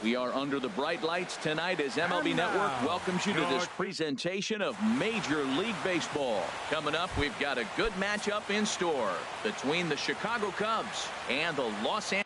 We are under the bright lights tonight as MLB Network welcomes you to this presentation of Major League Baseball. Coming up, we've got a good matchup in store between the Chicago Cubs and the Los Angeles.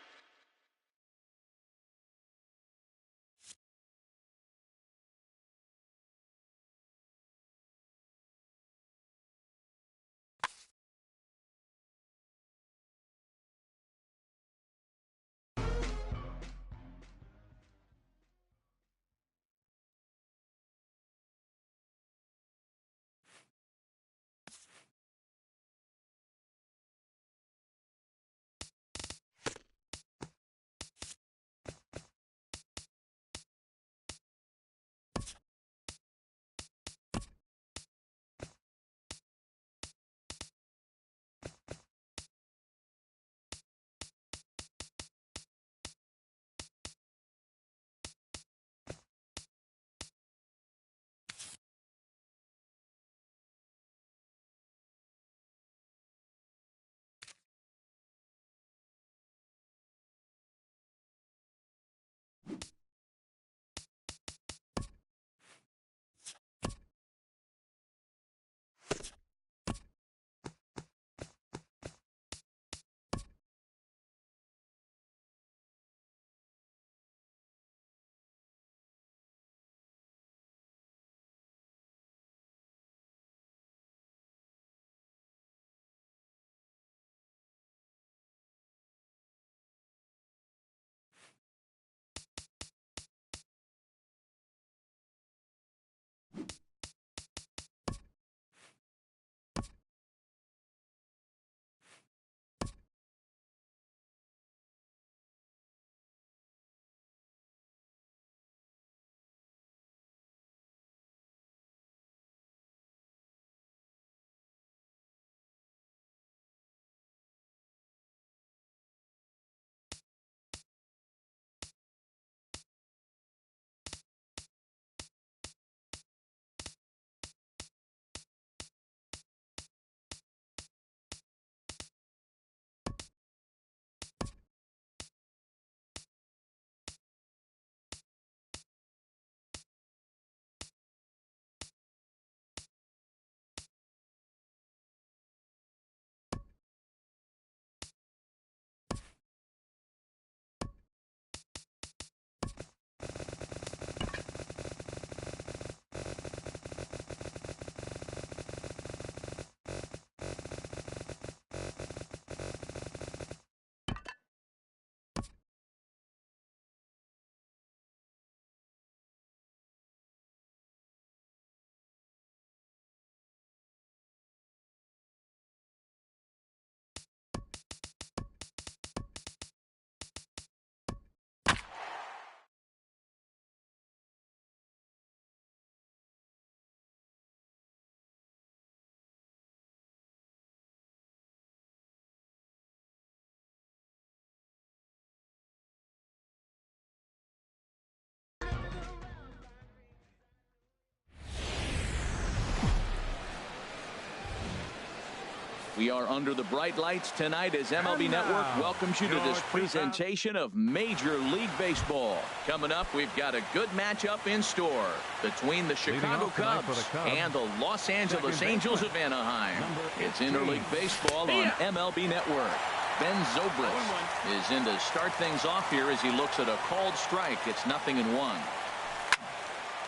We are under the bright lights tonight as MLB Network welcomes you to this presentation of Major League Baseball. Coming up, we've got a good matchup in store between the Chicago Cubs and the Los Angeles Angels of Anaheim. It's Interleague Baseball on MLB Network. Ben Zobrist is in to start things off here as he looks at a called strike. It's 0-1.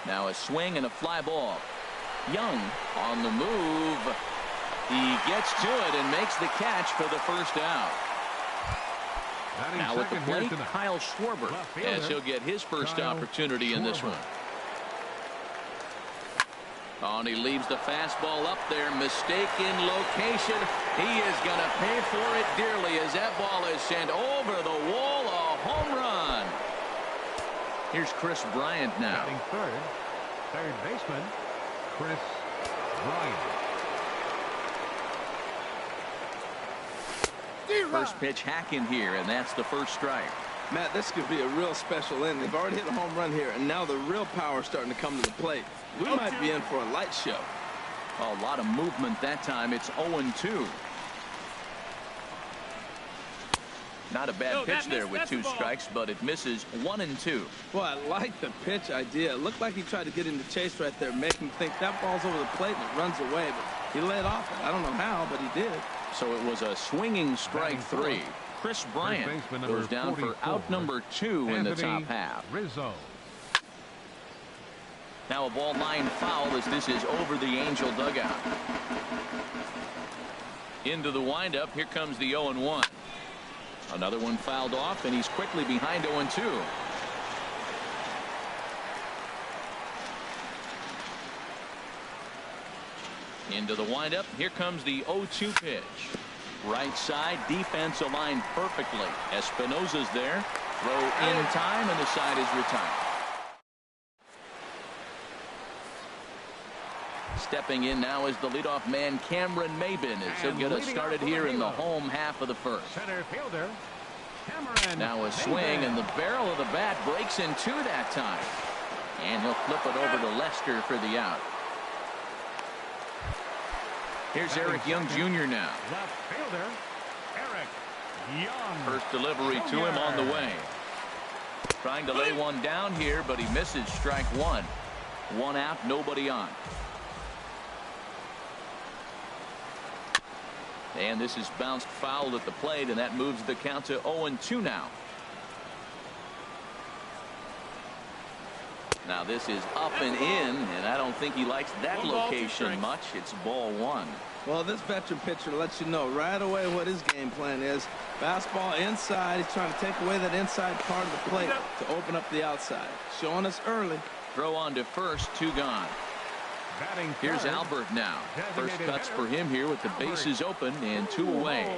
Now a swing and a fly ball. Young on the move. He gets to it and makes the catch for the first out. Now at the plate, Kyle Schwarber, as he'll get his first opportunity in this one. Oh, and he leaves the fastball up there. Mistaken location. He is going to pay for it dearly as that ball is sent over the wall. A home run. Here's Chris Bryant now. Third baseman, Chris Bryant. First pitch hack in here, and that's the first strike. Matt, this could be a real special inning. They've already hit a home run here, and now the real power is starting to come to the plate. We might be in for a light show. A lot of movement that time. It's 0-2. Not a bad pitch there with 2 strikes, but it misses 1 and 2. Well, I like the pitch idea. It looked like he tried to get into chase right there, make him think that ball's over the plate and it runs away. But he laid off it. I don't know how, but he did. So it was a swinging strike 3. Chris Bryant goes down for out number 2 in the top half. Rizzo. Now a ball line foul as this is over the Angel dugout. Into the windup. Here comes the 0-1. Another one fouled off, and he's quickly behind 0-2. Into the windup. Here comes the 0-2 pitch. Right side, defense aligned perfectly. Espinosa's there. Throw in time, and the side is retired. Stepping in now is the leadoff man, Cameron Maben, as he'll get us started here in the home half of the first. Center fielder, Cameron. Now a swing, and the barrel of the bat breaks in 2 that time. And he'll flip it over to Lester for the out. Here's Eric Young Jr. now. Left fielder, Eric Young. First delivery to him on the way. Trying to lay one down here, but he misses strike 1. 1 out, nobody on. And this is bounced foul at the plate, and that moves the count to 0-2 now. Now this is up and in, and I don't think he likes that location much. It's ball 1. Well, this veteran pitcher lets you know right away what his game plan is. Fastball inside. He's trying to take away that inside part of the plate to open up the outside. Showing us early. Throw on to first, 2 gone. Here's Albert now. First cuts for him here with the bases open and 2 away.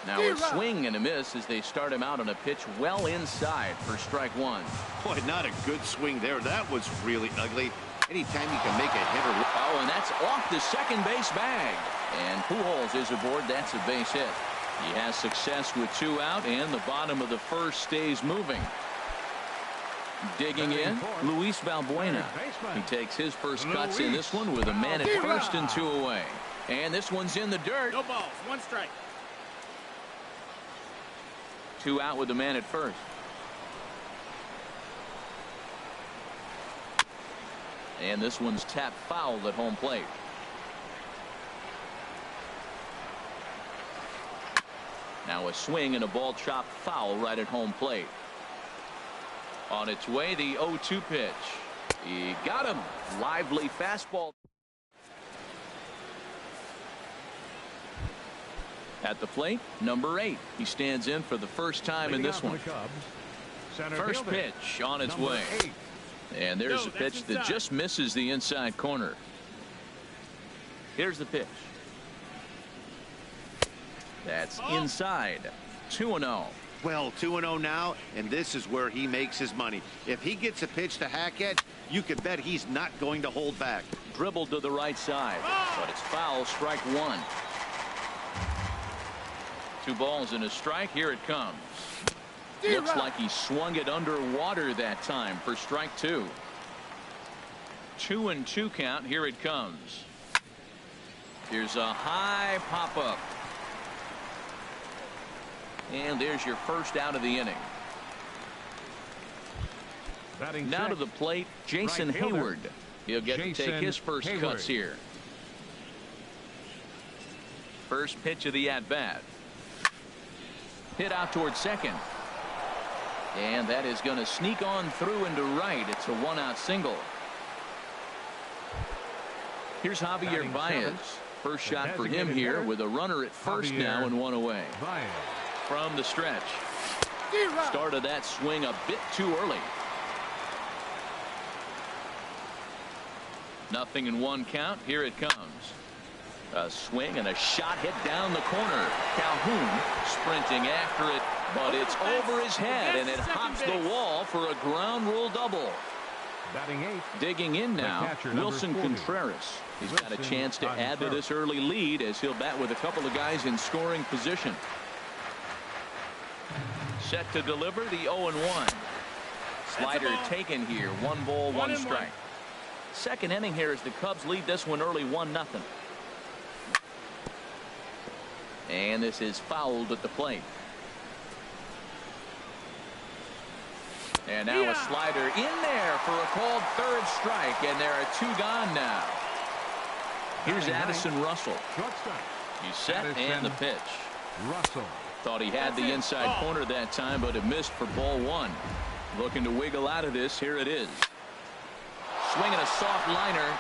Now a swing and a miss as they start him out on a pitch well inside for strike 1. Boy, not a good swing there. That was really ugly. Anytime you can make a hitter. Oh, and that's off the second base bag. And Pujols is aboard. That's a base hit. He has success with 2 out, and the bottom of the first stays moving. Digging in, Luis Valbuena. He takes his first cuts in this one with a man at first and 2 away. And this one's in the dirt. No balls, 1 strike. 2 out with the man at first. And this one's tapped foul at home plate. Now a swing and a ball chopped foul right at home plate. On its way, the 0-2 pitch. He got him. Lively fastball. At the plate, number 8. He stands in for the first time in this one. First pitch on its way. And there's a pitch that just misses the inside corner. Here's the pitch. That's inside. 2-0. Well, 2-0 now, and this is where he makes his money. If he gets a pitch to hack at, you can bet he's not going to hold back. Dribbled to the right side, but it's foul, strike 1. 2 balls and a strike. Here it comes. Looks like he swung it underwater that time for strike 2. 2-2 count. Here it comes. Here's a high pop-up. And there's your first out of the inning. Now to the plate, Jason Hayward. He'll get to take his first cuts here. First pitch of the at-bat. Hit out towards second. And that is going to sneak on through into right. It's a 1-out single. Here's Javier Baez. First shot for him here with a runner at first now and 1 away. From the stretch. Started that swing a bit too early. 0-1 count. Here it comes. A swing and a shot hit down the corner. Calhoun sprinting after it, but it's over his head and it hops the wall for a ground rule double. Digging in now, Wilson Contreras. He's got a chance to add to this early lead as he'll bat with a couple of guys in scoring position. Set to deliver the 0-1. Slider taken here. 1 ball, 1 strike. Second inning here as the Cubs lead this one early 1-0. And this is fouled at the plate. And now a slider in there for a called third strike, and there are 2 gone now. Here's Addison Russell. He's set and the pitch. Russell. Thought he had the inside corner that time, but it missed for ball 1. Looking to wiggle out of this. Here it is. Swinging a soft liner.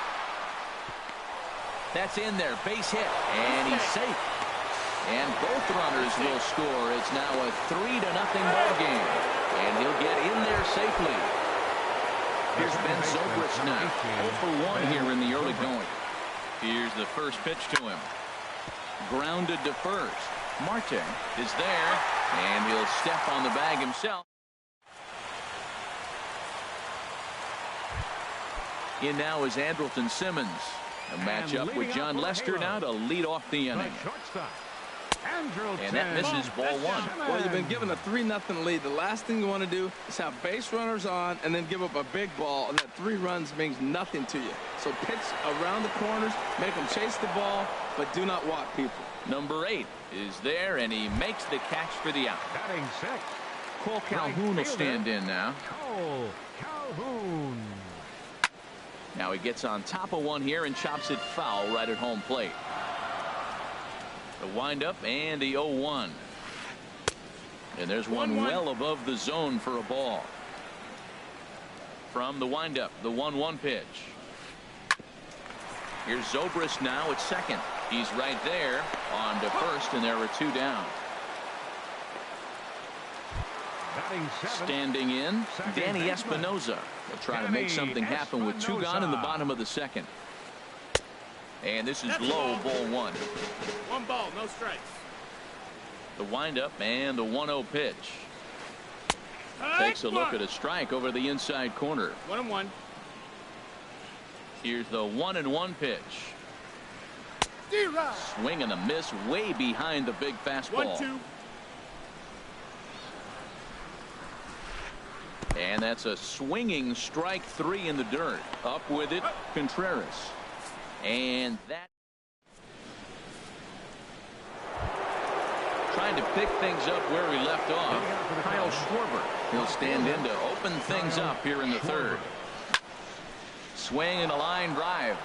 That's in there. Base hit. And he's safe. And both runners will score. It's now a 3-0 ball game. And he'll get in there safely. Here's Ben Zobrist now. 0 for 1 here in the early going. Here's the first pitch to him. Grounded to first. Marte is there. And he'll step on the bag himself. In now is Andrelton Simmons. A matchup with John Lester now to lead off the inning. And that misses ball 1. Well, you've been given a 3-0 lead. The last thing you want to do is have base runners on and then give up a big ball, and that 3 runs means nothing to you. So pitch around the corners, make them chase the ball, but do not walk people. Number 8 is there, and he makes the catch for the out. Batting 6. Cole Calhoun will stand in now. Cole Calhoun. Now he gets on top of one here and chops it foul right at home plate. The windup and the 0-1. And there's one well above the zone for a ball. From the windup, the 1-1 pitch. Here's Zobrist now at second. He's right there on to first, and there are 2 down. Standing in, Danny Espinoza will try to make something happen with 2 gone in the bottom of the second. And this is low, ball 1. 1 ball, no strikes. The windup and the 1-0 pitch. Takes a look at a strike over the inside corner. 1-1. Here's the 1-1 pitch. Swing and a miss way behind the big fastball. 1-2. And that's a swinging strike 3 in the dirt. Up with it, Contreras. And that. Trying to pick things up where we left off. Kyle Schwarber. He'll stand in to open things up here in the 3rd. Swing and a line drive.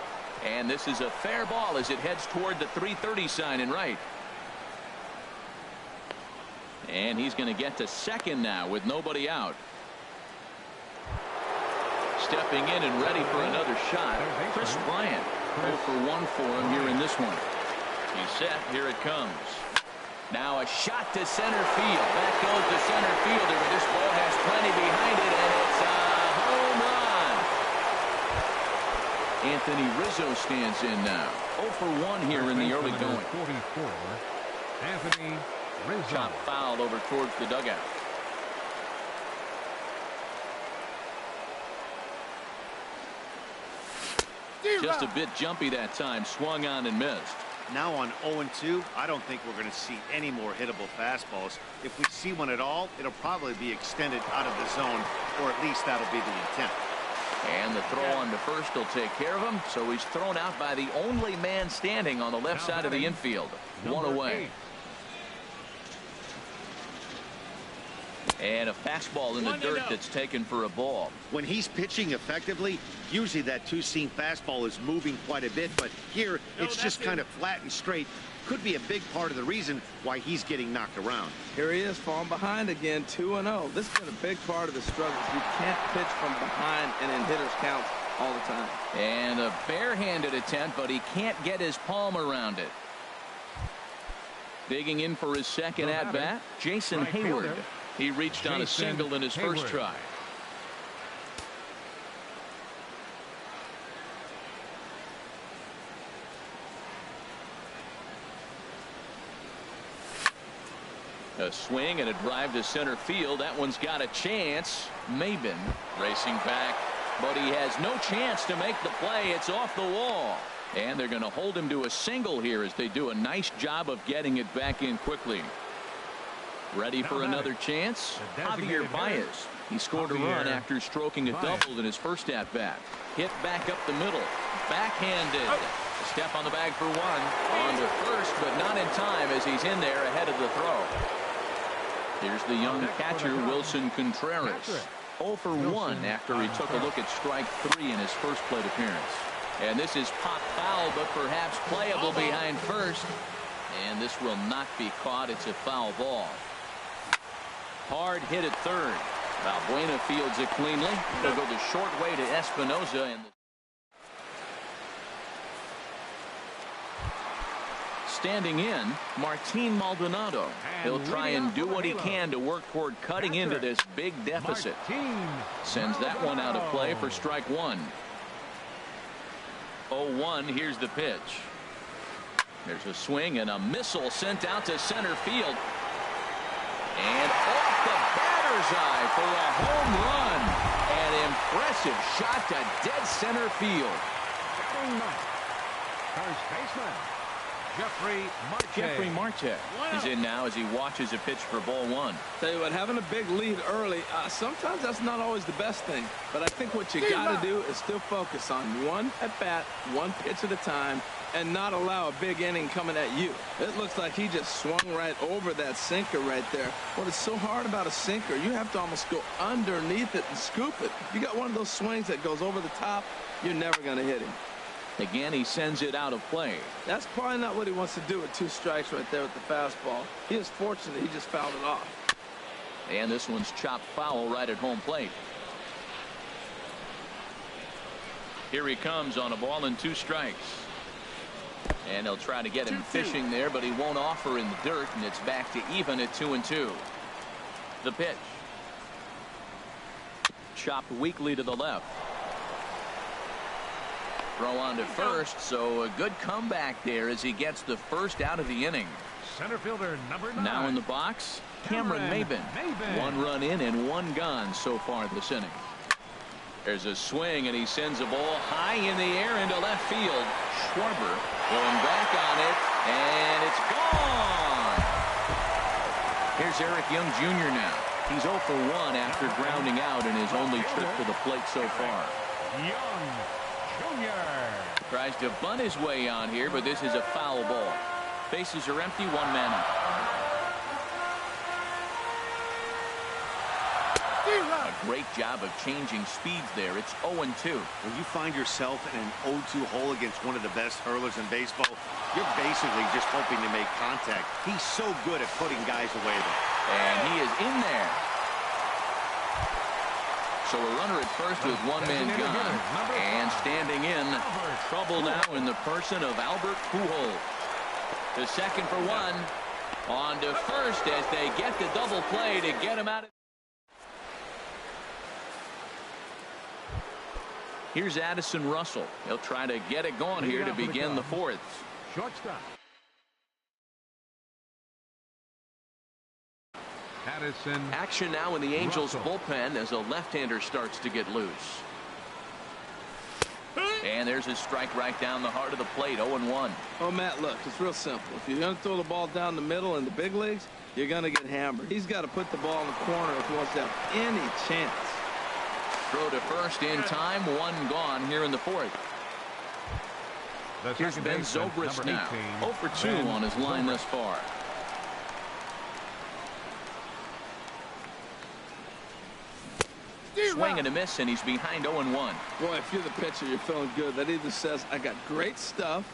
And this is a fair ball as it heads toward the 330 sign in right. And he's going to get to second now with nobody out. Stepping in and ready for another shot, Chris Bryant. 0 for 1 for him here in this one. He's set. Here it comes. Now a shot to center field. That goes to center fielder, but this ball has plenty behind it, and it's a home run. Anthony Rizzo stands in now. 0 for 1 here in the early going. 44. Anthony Rizzo. Chop foul over towards the dugout. Just a bit jumpy that time. Swung on and missed. Now on 0-2, I don't think we're going to see any more hittable fastballs. If we see one at all, it'll probably be extended out of the zone, or at least that'll be the intent. And the throw on to first will take care of him, so he's thrown out by the only man standing on the left side of the infield. 1 away. 8. And a fastball in the dirt that's taken for a ball. When he's pitching effectively, usually that 2-seam fastball is moving quite a bit, but here it's just kind of flat and straight. Could be a big part of the reason why he's getting knocked around. Here he is falling behind again, 2-0. This has been a big part of the struggle. You can't pitch from behind and in hitters counts all the time. And a barehanded attempt, but he can't get his palm around it. Digging in for his second at-bat, Jason Hayward. He reached on a single in his first try. A swing and a drive to center field. That one's got a chance. Maben racing back, but he has no chance to make the play. It's off the wall. And they're going to hold him to a single here as they do a nice job of getting it back in quickly. Ready for another chance? Javier Baez. He scored a run after stroking a double in his first at-bat. Hit back up the middle. Backhanded. A step on the bag for 1. On to first, but not in time as he's in there ahead of the throw. Here's the young catcher, Wilson Contreras. 0 for 1 after he took a look at strike 3 in his first plate appearance. And this is pop foul, but perhaps playable behind first. And this will not be caught. It's a foul ball. Hard hit at third. Valbuena fields it cleanly. He'll go the short way to Espinosa. And standing in, Martin Maldonado. He'll try and do what he can to work toward cutting into this big deficit. Sends that one out of play for strike 1. 0-1. Here's the pitch. There's a swing and a missile sent out to center field. And off the batter's eye for a home run. An impressive shot to dead center field. First baseman, Jeffrey Marte is in now as he watches a pitch for ball 1. Tell you what, having a big lead early, sometimes that's not always the best thing. But I think what you got to do is still focus on one at bat, one pitch at a time, and not allow a big inning coming at you. It looks like he just swung right over that sinker right there. What is so hard about a sinker, you have to almost go underneath it and scoop it. If you got one of those swings that goes over the top, you're never going to hit him. Again, he sends it out of play. That's probably not what he wants to do with 2 strikes right there with the fastball. He is fortunate he just fouled it off. And this one's chopped foul right at home plate. Here he comes on a ball and 2 strikes. And they'll try to get him fishing there, but he won't offer in the dirt, and it's back to even at 2-2. The pitch. Chopped weakly to the left. Throw on to first, so a good comeback there as he gets the first out of the inning. Center fielder number 9. Now in the box, Cameron Maybin. 1 run in and 1 gone so far this inning. There's a swing, and he sends a ball high in the air into left field. Schwarber going back on it, and it's gone. Here's Eric Young Jr. now. He's 0 for 1 after grounding out in his only trip to the plate so far. Young Jr. Tries to bunt his way on here, but this is a foul ball. Bases are empty, 1 man out. A great job of changing speeds there. It's 0-2. When you find yourself in an 0-2 hole against one of the best hurlers in baseball, you're basically just hoping to make contact. He's so good at putting guys away there. And he is in there. So a runner at first with 1 man gone. And standing in, trouble now in the person of Albert Pujols. To second for 1. On to first as they get the double play to get him out of. Here's Addison Russell. He'll try to get it going here to begin the 4th. Shortstop. Addison. Action now in the Angels bullpen as a left-hander starts to get loose. And there's a strike right down the heart of the plate. 0-1. Oh, Matt, look, it's real simple. If you're going to throw the ball down the middle in the big leagues, you're going to get hammered. He's got to put the ball in the corner if he wants to have any chance. Throw to first in time. 1 gone here in the 4th. Here's Ben Zobrist now. 0 for 2 on his line thus far. Swing and a miss, and he's behind 0-1. Boy, if you're the pitcher, you're feeling good. That either says, I got great stuff,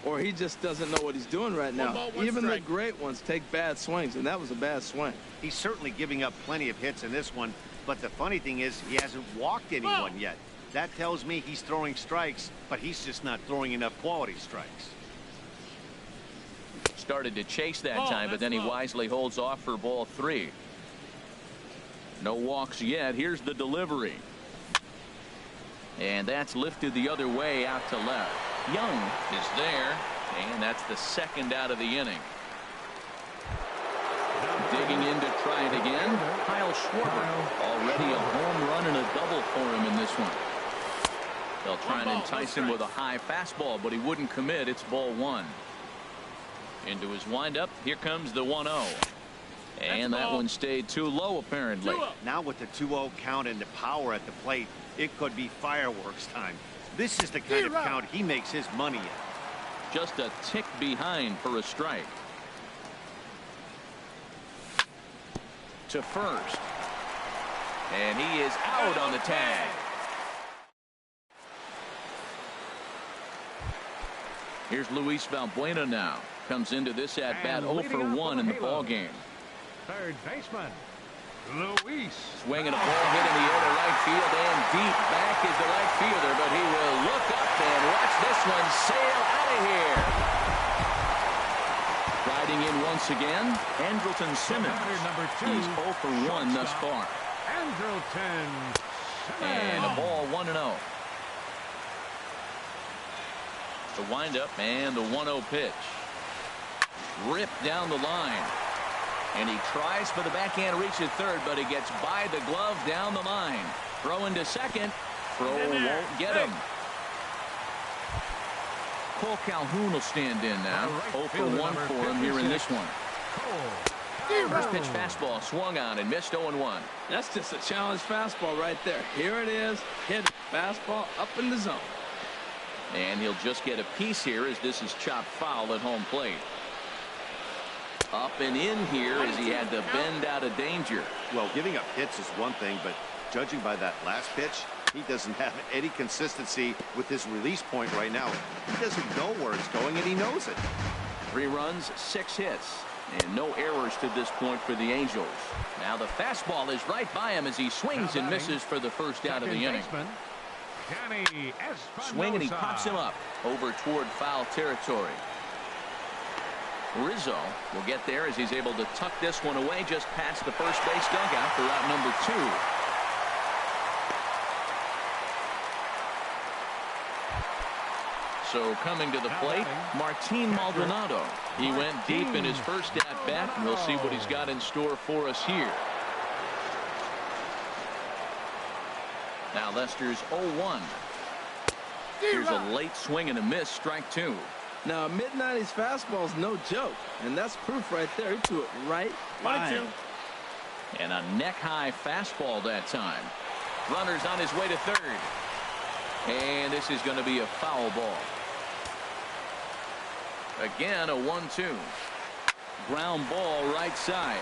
or he just doesn't know what he's doing right now. 1 ball, 1 Even strike. the great ones take bad swings, and that was a bad swing. He's certainly giving up plenty of hits in this one, but the funny thing is he hasn't walked anyone yet. That tells me he's throwing strikes, but he's just not throwing enough quality strikes. Started to chase that time, but then he wisely holds off for ball 3. No walks yet. Here's the delivery. And that's lifted the other way out to left. Young is there, and that's the 2nd out of the inning. Digging in to try it again. Kyle Schwarber. Already a home run and a double for him in this one. They'll try and entice him with a high fastball, but he wouldn't commit. It's ball 1. Into his windup. Here comes the 1-0. And that one stayed too low, apparently. Now with the 2-0 count and the power at the plate, it could be fireworks time. This is the kind of count he makes his money in. Just a tick behind for a strike. To first. And he is out on the tag. Here's Luis Valbuena now. Comes into this at-bat 0 for 1 in the ball game. Third baseman, Luis. Swinging a ball hit in the air to right field and deep. Back is the right fielder, but he will look up and watch this one sail out of here. Riding in once again, Andrelton Simmons. Number 2, he's 0 for 1 thus far. Andrelton Simmons. And a ball 1-0. The windup and the 1-0 pitch. Ripped down the line. And he tries for the backhand reach at third, but he gets by the glove down the line. Throw into second. Throw won't get him. Cole Calhoun will stand in now. 0 for 1 for him here in this one. First pitch fastball swung on and missed 0-1. That's just a challenge fastball right there. Here it is. Hit it. Fastball up in the zone. And he'll just get a piece here as this is chopped foul at home plate. Up and in here as he had to bend out of danger. Well, giving up hits is one thing, but judging by that last pitch, he doesn't have any consistency with his release point right now. He doesn't know where it's going, and he knows it. 3 runs, 6 hits, and no errors to this point for the Angels. Now the fastball is right by him as he swings and misses for the first out of the inning. Swing and he pops him up over toward foul territory. Rizzo will get there as he's able to tuck this one away just past the first base dugout for out number 2. So coming to the plate, Martin Maldonado. He went deep in his first at-bat, and we'll see what he's got in store for us here. Now Lester's 0-1. Here's a late swing and a miss, strike 2. Now, a mid-90s fastball is no joke, and that's proof right there. He threw it right by him. And a neck-high fastball that time. Runner's on his way to third. And this is going to be a foul ball. Again, a 1-2. Ground ball right side.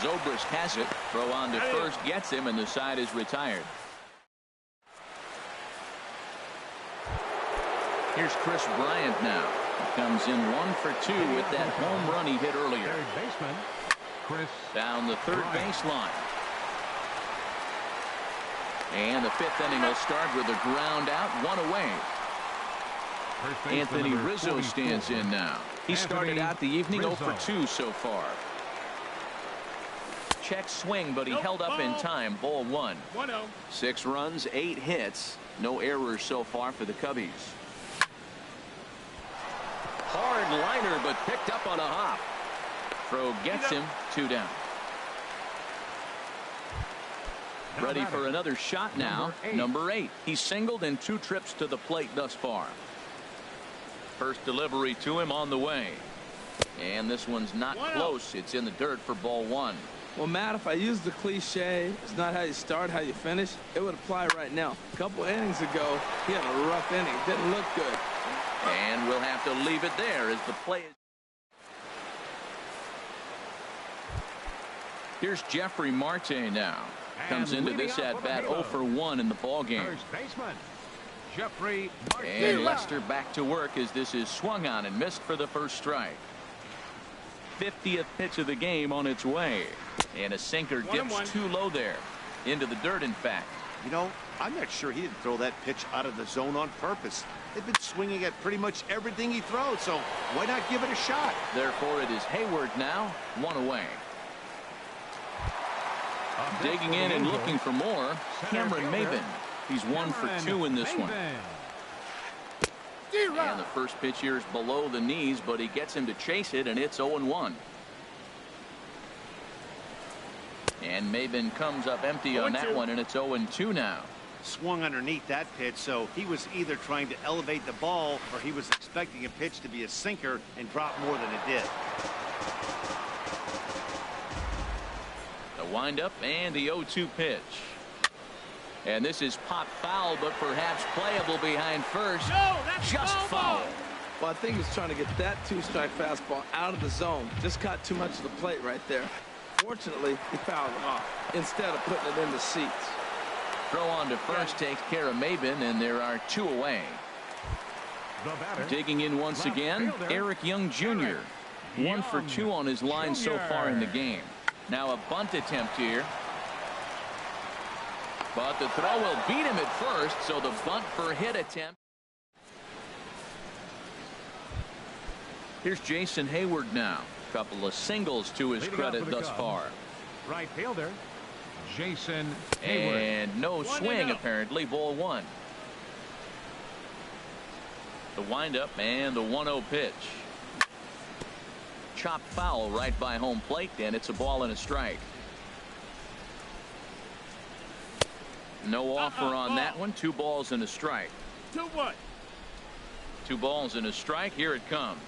Zobrist has it. Throw on to first, gets him, and the side is retired. Here's Chris Bryant now. He comes in 1 for 2 with that home run he hit earlier. Third baseman, Chris down the third baseline. And the 5th inning will start with a ground out, 1 away. Anthony Rizzo stands in now. He started out the evening 0 for 2 so far. Check swing, but he held up in time. Ball 1. 1-0. 6 runs, 8 hits. No errors so far for the Cubbies. Hard liner, but picked up on a hop. Throw gets him. 2 down. Ready for another shot now. Number 8. He's singled in 2 trips to the plate thus far. First delivery to him on the way. And this one's not close. It's in the dirt for ball 1. Well, Matt, if I used the cliche, it's not how you start, how you finish, it would apply right now. A couple innings ago, he had a rough inning. Didn't look good. And we'll have to leave it there as the play is. Here's Jeffrey Marte now. Comes into this at-bat 0 for 1 in the ball game. First baseman, Jeffrey Marte. And Lester back to work as this is swung on and missed for the first strike. 50th pitch of the game on its way. And a sinker dips too low there. Into the dirt, in fact. You know, I'm not sure he didn't throw that pitch out of the zone on purpose. They've been swinging at pretty much everything he throws, so why not give it a shot? Therefore, it is Hayward now, 1 away. Digging in and looking for more, Cameron Maybin. He's 1 for 2 in this one. And the first pitch here is below the knees, but he gets him to chase it, and it's 0-1. And Maybin comes up empty on that one, and it's 0-2 now. Swung underneath that pitch, so he was either trying to elevate the ball or he was expecting a pitch to be a sinker and drop more than it did. The windup and the 0-2 pitch. And this is popped foul, but perhaps playable behind first. No, that's just foul. Well, I think he's trying to get that 2-strike fastball out of the zone. Just caught too much of the plate right there. Unfortunately, he fouled him off instead of putting it in the seats. Throw on to first takes care of Maben, and there are 2 away. The batter, Digging in once left again, fielder, Eric Young Jr. 1 for 2 on his line so far in the game. Now a bunt attempt here. But the throw will beat him at first, so the bunt for hit attempt. Here's Jason Hayward now. Couple of singles to his Leading credit off for the thus Cubs, far. right fielder, Jason Hayward. And no swing apparently. Ball 1. The windup and the 1-0 pitch. Chopped foul right by home plate, and it's a ball and a strike. No offer on that one. 2 balls and a strike. 2-1. 2 balls and a strike. Here it comes.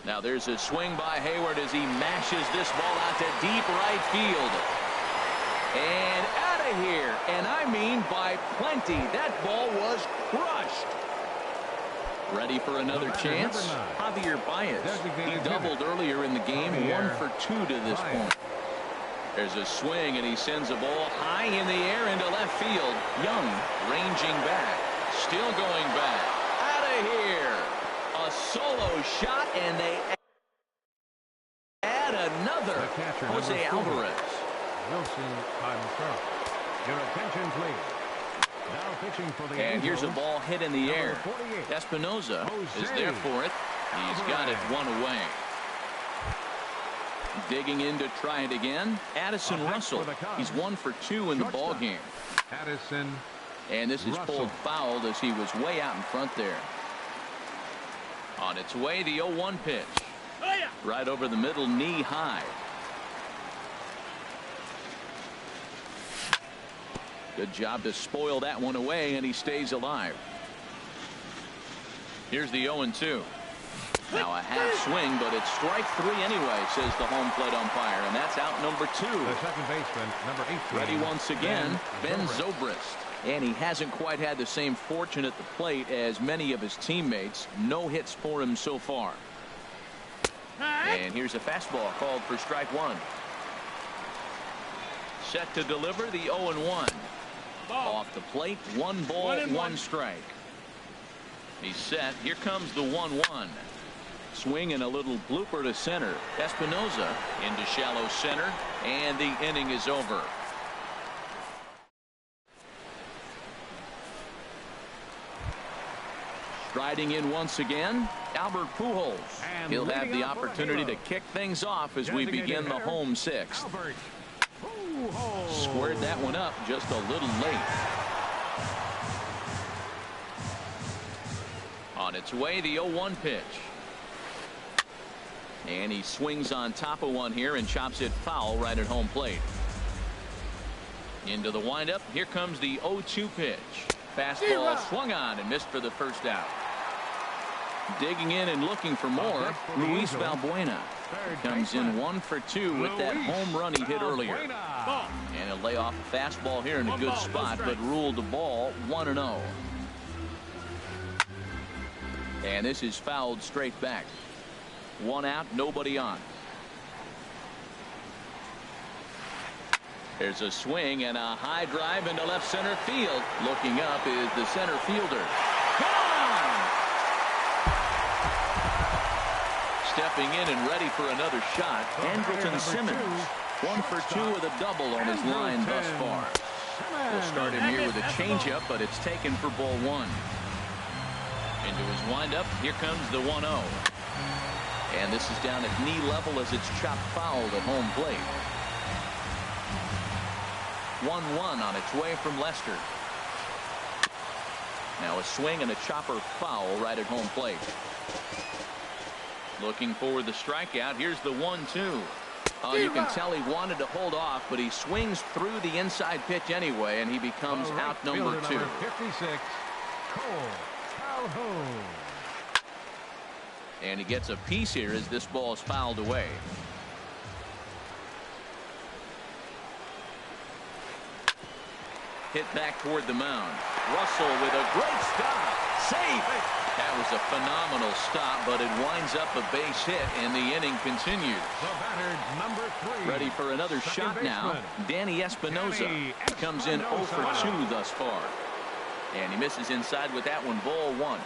Now there's a swing by Hayward as he mashes this ball out to deep right field. And out of here. And I mean by plenty. That ball was crushed. Ready for another chance? Javier Baez. He doubled earlier in the game. 1 for 2 to this point. There's a swing, and he sends a ball high in the air into left field. Young ranging back. Still going back. Out of here. A solo shot, and they add another. Jose Alvarez. Wilson Contreras. Your attention, please. Now pitching for the And here's a Angels, ball hit in the number air. 48. Espinoza is Jose there for it. He's got it 1 away. Digging in to try it again. Addison Up next Russell. for the Cubs, He's 1 for 2 in the ball shortstop. game. Addison And this is Russell. pulled fouled as he was way out in front there. On its way, the 0-1 pitch. Oh, yeah. Right over the middle, knee high. Good job to spoil that one away, and he stays alive. Here's the 0-2. Now a half swing, but it's strike 3 anyway, says the home plate umpire, and that's out number 2. The second baseman, number 18. Ready once again, Ben Zobrist. Zobrist. And he hasn't quite had the same fortune at the plate as many of his teammates. No hits for him so far. And here's a fastball called for strike 1. Set to deliver the 0-1. Off the plate, 1 ball, 1 strike. He's set. Here comes the 1-1. Swing and a little blooper to center. Espinoza into shallow center, and the inning is over. Striding in once again, Albert Pujols. And He'll have leading the off for the opportunity to hero. kick things off as we Designated begin the hitter, home 6th. Albert Pujols. Squared that one up just a little late. On its way, the 0-1 pitch. And he swings on top of one here and chops it foul right at home plate. Into the windup. Here comes the 0-2 pitch. Fastball swung on and missed for the first out. Digging in and looking for more, Luis Valbuena comes in 1 for 2 with that home run he hit earlier. And he'll lay off a fastball here in a good spot, but ruled the ball 1-0. And this is fouled straight back. 1 out, nobody on. There's a swing and a high drive into left center field. Looking up is the center fielder. Gone! Stepping in and ready for another shot, Andrelton Simmons. 1 for 2 with a double on his line thus far. We'll start him here with a changeup, but it's taken for ball 1. Into his windup, here comes the 1-0. And this is down at knee level as it's chopped foul at home plate. 1-1 on its way from Lester. Now a swing and a chopper foul right at home plate. Looking for the strikeout. Here's the 1-2. Oh, you can tell he wanted to hold off, but he swings through the inside pitch anyway, and he becomes out number 2. Number 56, Cole Calhoun. And he gets a piece here as this ball is fouled away. Hit back toward the mound. Russell with a great stop. Safe. That was a phenomenal stop, but it winds up a base hit, and the inning continues. The batter, number 3. Ready for another shot now. Danny Espinosa. He comes in 0 for 2 thus far. And he misses inside with that one. Ball 1.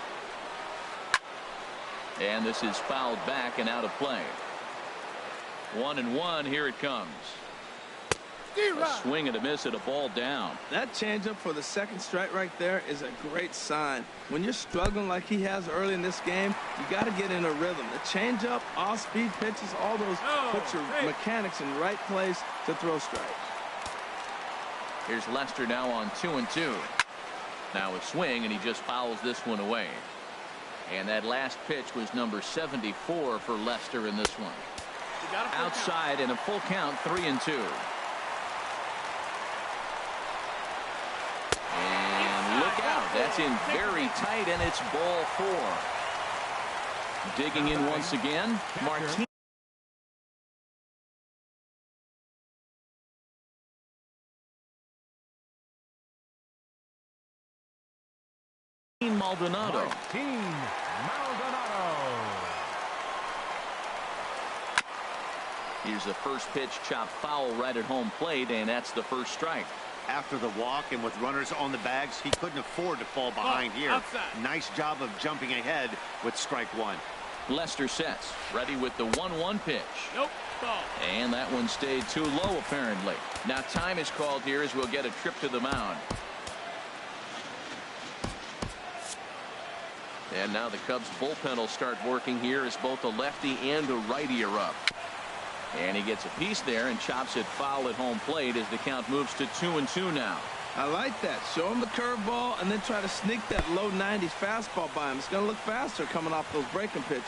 And this is fouled back and out of play. 1-1. Here it comes. A swing and a miss at a ball down. That changeup for the second strike right there is a great sign. When you're struggling like he has early in this game, you got to get in a rhythm. The changeup, off-speed pitches, all those put your mechanics in the right place to throw strikes. Here's Lester now on 2-2. Now a swing, and he just fouls this one away. And that last pitch was number 74 for Lester in this one. Outside in a full count, 3-2. And look out. That's in very tight, and it's ball 4. Digging in once again, Martinez. Maldonado. Here's the first pitch, chopped foul right at home plate, and that's the first strike. After the walk and with runners on the bags, he couldn't afford to fall behind here. Outside. Nice job of jumping ahead with strike 1. Lester sets, ready with the 1-1 pitch. Nope. Ball. And that one stayed too low, apparently. Now time is called here as we'll get a trip to the mound. And now the Cubs bullpen will start working here as both a lefty and a righty are up. And he gets a piece there and chops it foul at home plate as the count moves to 2-2 now. I like that. Show him the curveball and then try to sneak that low 90s fastball by him. It's going to look faster coming off those breaking pitches.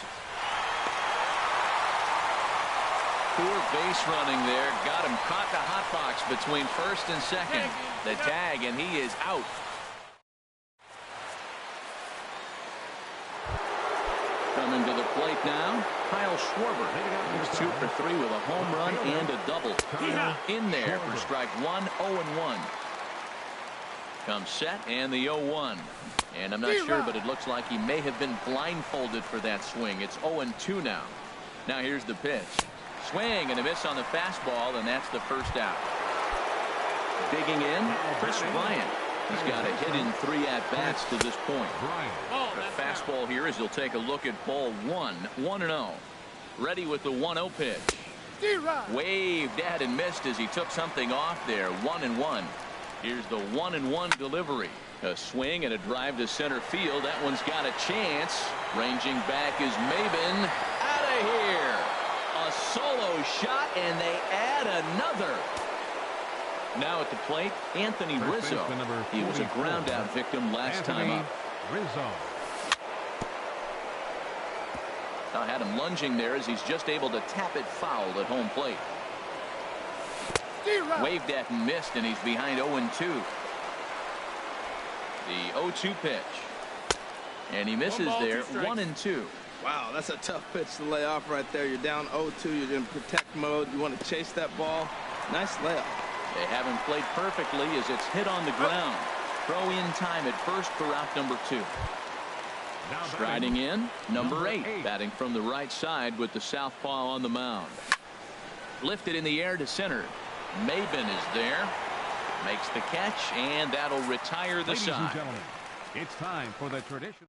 Poor base running there. Got him caught the hot box between first and second. The tag, and he is out. Coming to the plate now, Kyle Schwarber. He's 2 for 3 with a home run and a double. In there for strike 1, 0-1. Comes set and the 0-1. And I'm not sure, but it looks like he may have been blindfolded for that swing. It's 0-2 now. Now here's the pitch. Swing and a miss on the fastball, and that's the first out. Digging in, Chris Bryant. He's got a hit in 3 at-bats to this point. The fastball here as he'll take a look at ball 1, 1-0. Ready with the 1-0 pitch. Waved at and missed as he took something off there. 1-1. Here's the 1-1 delivery. A swing and a drive to center field. That one's got a chance. Ranging back is Maben. Out of here. A solo shot, and they add another. Now at the plate, Anthony Rizzo. He was a ground out victim last time up. I had him lunging there as he's just able to tap it foul at home plate. Waved at and missed, and he's behind 0-2. The 0-2 pitch. And he misses there, 1-2. Wow, that's a tough pitch to lay off right there. You're down 0-2. You're in protect mode. You want to chase that ball. Nice layup. They haven't played perfectly as it's hit on the ground. Throw in time at first for out number 2. Striding in, number 8, batting from the right side with the southpaw on the mound. Lifted in the air to center. Maben is there. Makes the catch, and that'll retire the side. Ladies and gentlemen, it's time for the tradition.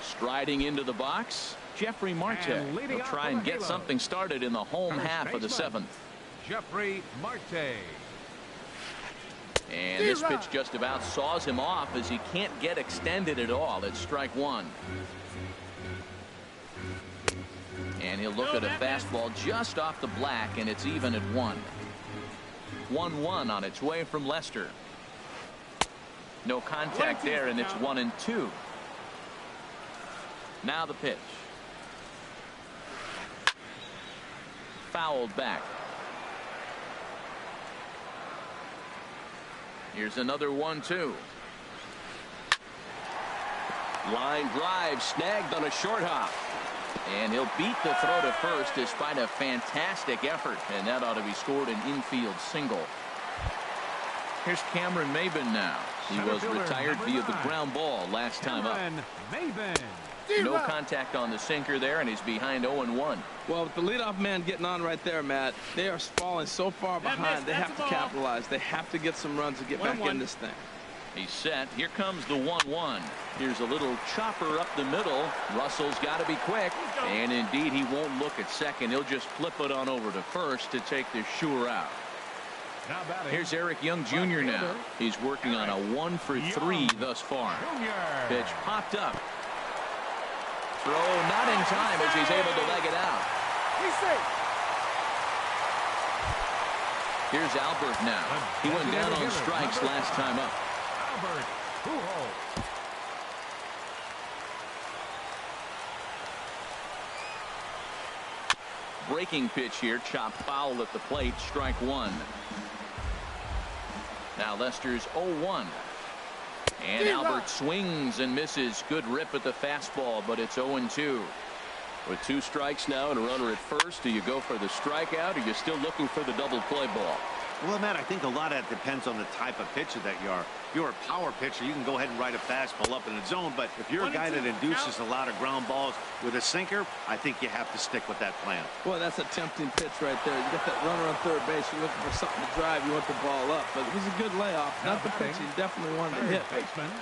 Striding into the box, Jeffrey Marte. He'll try and get something started in the home half of the 7th. Jeffrey Marte. And this pitch just about saws him off as he can't get extended at all. It's strike 1. And he'll look at a fastball just off the black, and it's even at 1. 1-1 on its way from Lester. No contact there, and it's 1-2. Now the pitch. Fouled back. Here's another 1-2. Line drive snagged on a short hop. And he'll beat the throw to first despite a fantastic effort. And that ought to be scored an infield single. Here's Cameron Maben now. He was retired via the ground ball last time up. No contact on the sinker there, and he's behind 0-1. Well, with the leadoff man getting on right there, Matt, they are falling so far behind. They have to capitalize. They have to get some runs to get back in this thing. He's set. Here comes the 1-1. Here's a little chopper up the middle. Russell's got to be quick. And indeed, he won't look at second. He'll just flip it on over to first to take the sure out. Here's Eric Young Jr. now. He's working on a 1-for-3 thus far. Pitch popped up. Throw not in time as he's able to leg it out. Here's Albert now. He went down on strikes last time up. Breaking pitch here, chopped foul at the plate, strike one. Now Lester's 0-1. And Albert swings and misses. Good rip at the fastball, but it's 0-2. With 2 strikes now and a runner at first, do you go for the strikeout or are you still looking for the double play ball? Well, Matt, I think a lot of that depends on the type of pitcher that you are. If you're a power pitcher, you can go ahead and ride a fastball up in the zone. But if you're a guy that induces a lot of ground balls with a sinker, I think you have to stick with that plan. Well, that's a tempting pitch right there. You got that runner on third base. You're looking for something to drive. You want the ball up. But it was a good layoff. Not the pitch he definitely wanted to hit.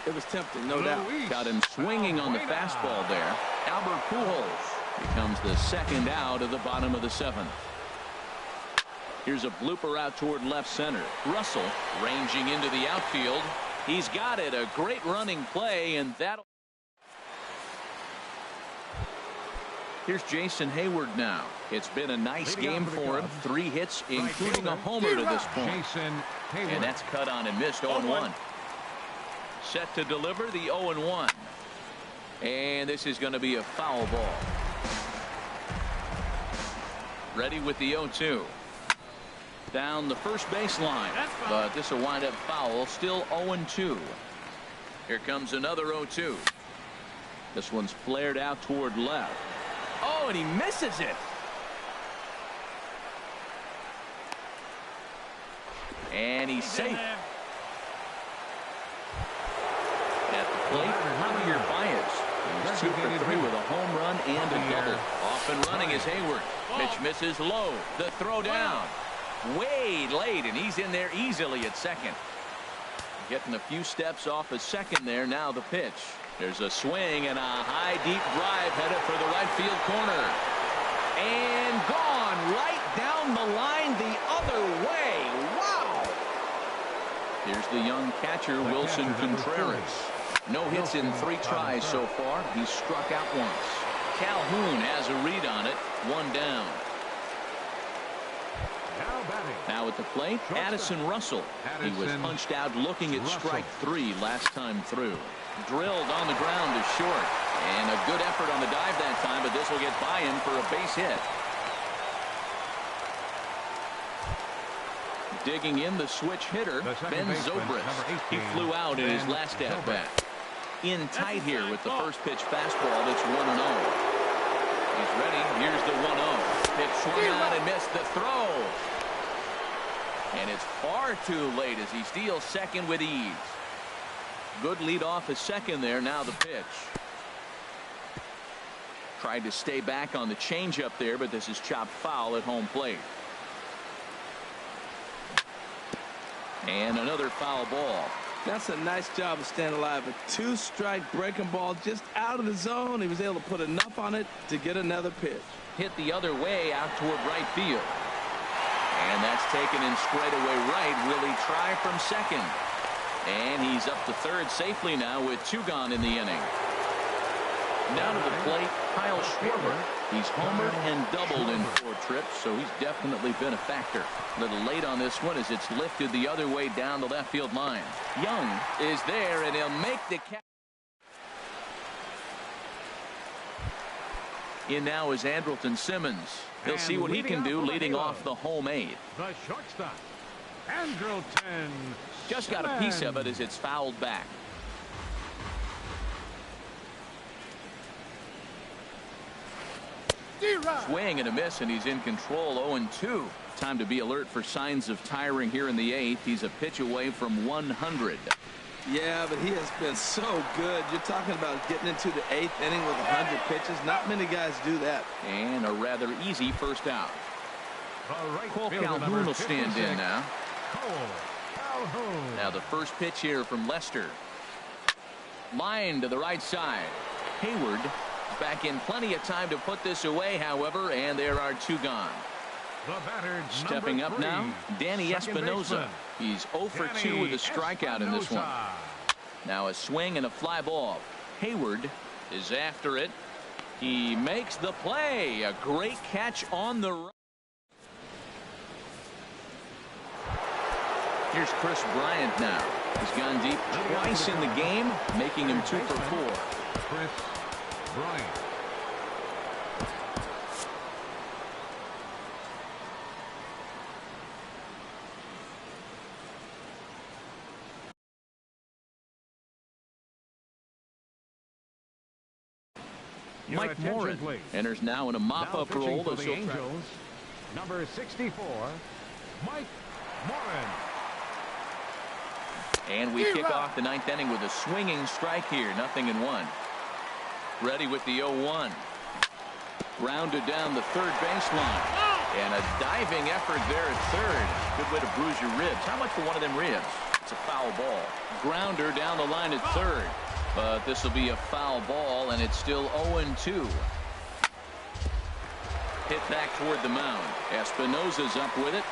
It was tempting, no doubt. Got him swinging on the fastball there. Albert Pujols becomes the second out of the bottom of the 7th. Here's a blooper out toward left center. Russell ranging into the outfield. He's got it. A great running play, and that'll. Here's Jason Hayward now. It's been a nice game for him. 3 hits, including a homer to this point. And that's cut on and missed. 0-1. Set to deliver the 0-1. And this is going to be a foul ball. Ready with the 0-2. Down the first baseline, but this will wind up foul. Still 0-2. Here comes another 0-2. This one's flared out toward left. Oh, and he misses it. And he's safe. At the plate, Javier Baez. He's 2 for 3 with a home run and a double. Off and running is Hayward. Pitch misses low. The throw down. Way late, and he's in there easily at second. Getting a few steps off of second there. Now the pitch. There's a swing and a high deep drive headed for the right field corner. And gone right down the line the other way. Wow. Here's the young catcher, Wilson Contreras. No hits in 3 tries so far. He's struck out once. Calhoun has a read on it. 1 down. Now at the plate, Addison Russell. He was punched out looking at strike 3 last time through. Drilled on the ground to short. And a good effort on the dive that time, but this will get by him for a base hit. Digging in the switch hitter, Ben Zobrist. He flew out in his last at-bat. In tight here with the first pitch fastball. It's 1-0. He's ready. Here's the 1-0. Pitch swung out and missed the throw. And it's far too late as he steals second with ease. Good lead off his second there. Now the pitch. Tried to stay back on the changeup there, but this is chopped foul at home plate. And another foul ball. That's a nice job of staying alive. A 2-strike breaking ball just out of the zone. He was able to put enough on it to get another pitch. Hit the other way out toward right field. And that's taken in straight away right. Will he try from second? And he's up to third safely now with 2 gone in the inning. Down to the plate, Kyle Schwarber. He's homered and doubled in 4 trips, so he's definitely been a factor. A little late on this one as it's lifted the other way down the left field line. Young is there, and he'll make the catch. In now is Andrelton Simmons. He'll see what he can do leading off the home 8. The shortstop, Andrelton. Just got a piece of it as it's fouled back. Swing and a miss, and he's in control. 0-2. Time to be alert for signs of tiring here in the 8th. He's a pitch away from 100. Yeah, but he has been so good. You're talking about getting into the 8th inning with 100 pitches. Not many guys do that. And a rather easy first out. Cole Calhoun will stand in now. Now the first pitch here from Lester. Line to the right side. Hayward back in plenty of time to put this away, however, and there are 2 gone. Stepping up now, Danny Espinoza. He's 0 for 2 with a strikeout in this one. Now a swing and a fly ball. Hayward is after it. He makes the play. A great catch on the run. Here's Chris Bryant now. He's gone deep twice in the game, making him 2 for 4. Chris Bryant. Mike Morin enters now in a mop-up role. For the Angels, number 64, Mike Morin. And we kick off the 9th inning with a swinging strike here. 0-1. Ready with the 0-1. Grounded down the third baseline. And a diving effort there at third. Good way to bruise your ribs. How much for one of them ribs? It's a foul ball. Grounder down the line at third. But this will be a foul ball, and it's still 0-2. Hit back toward the mound. Espinoza's up with it.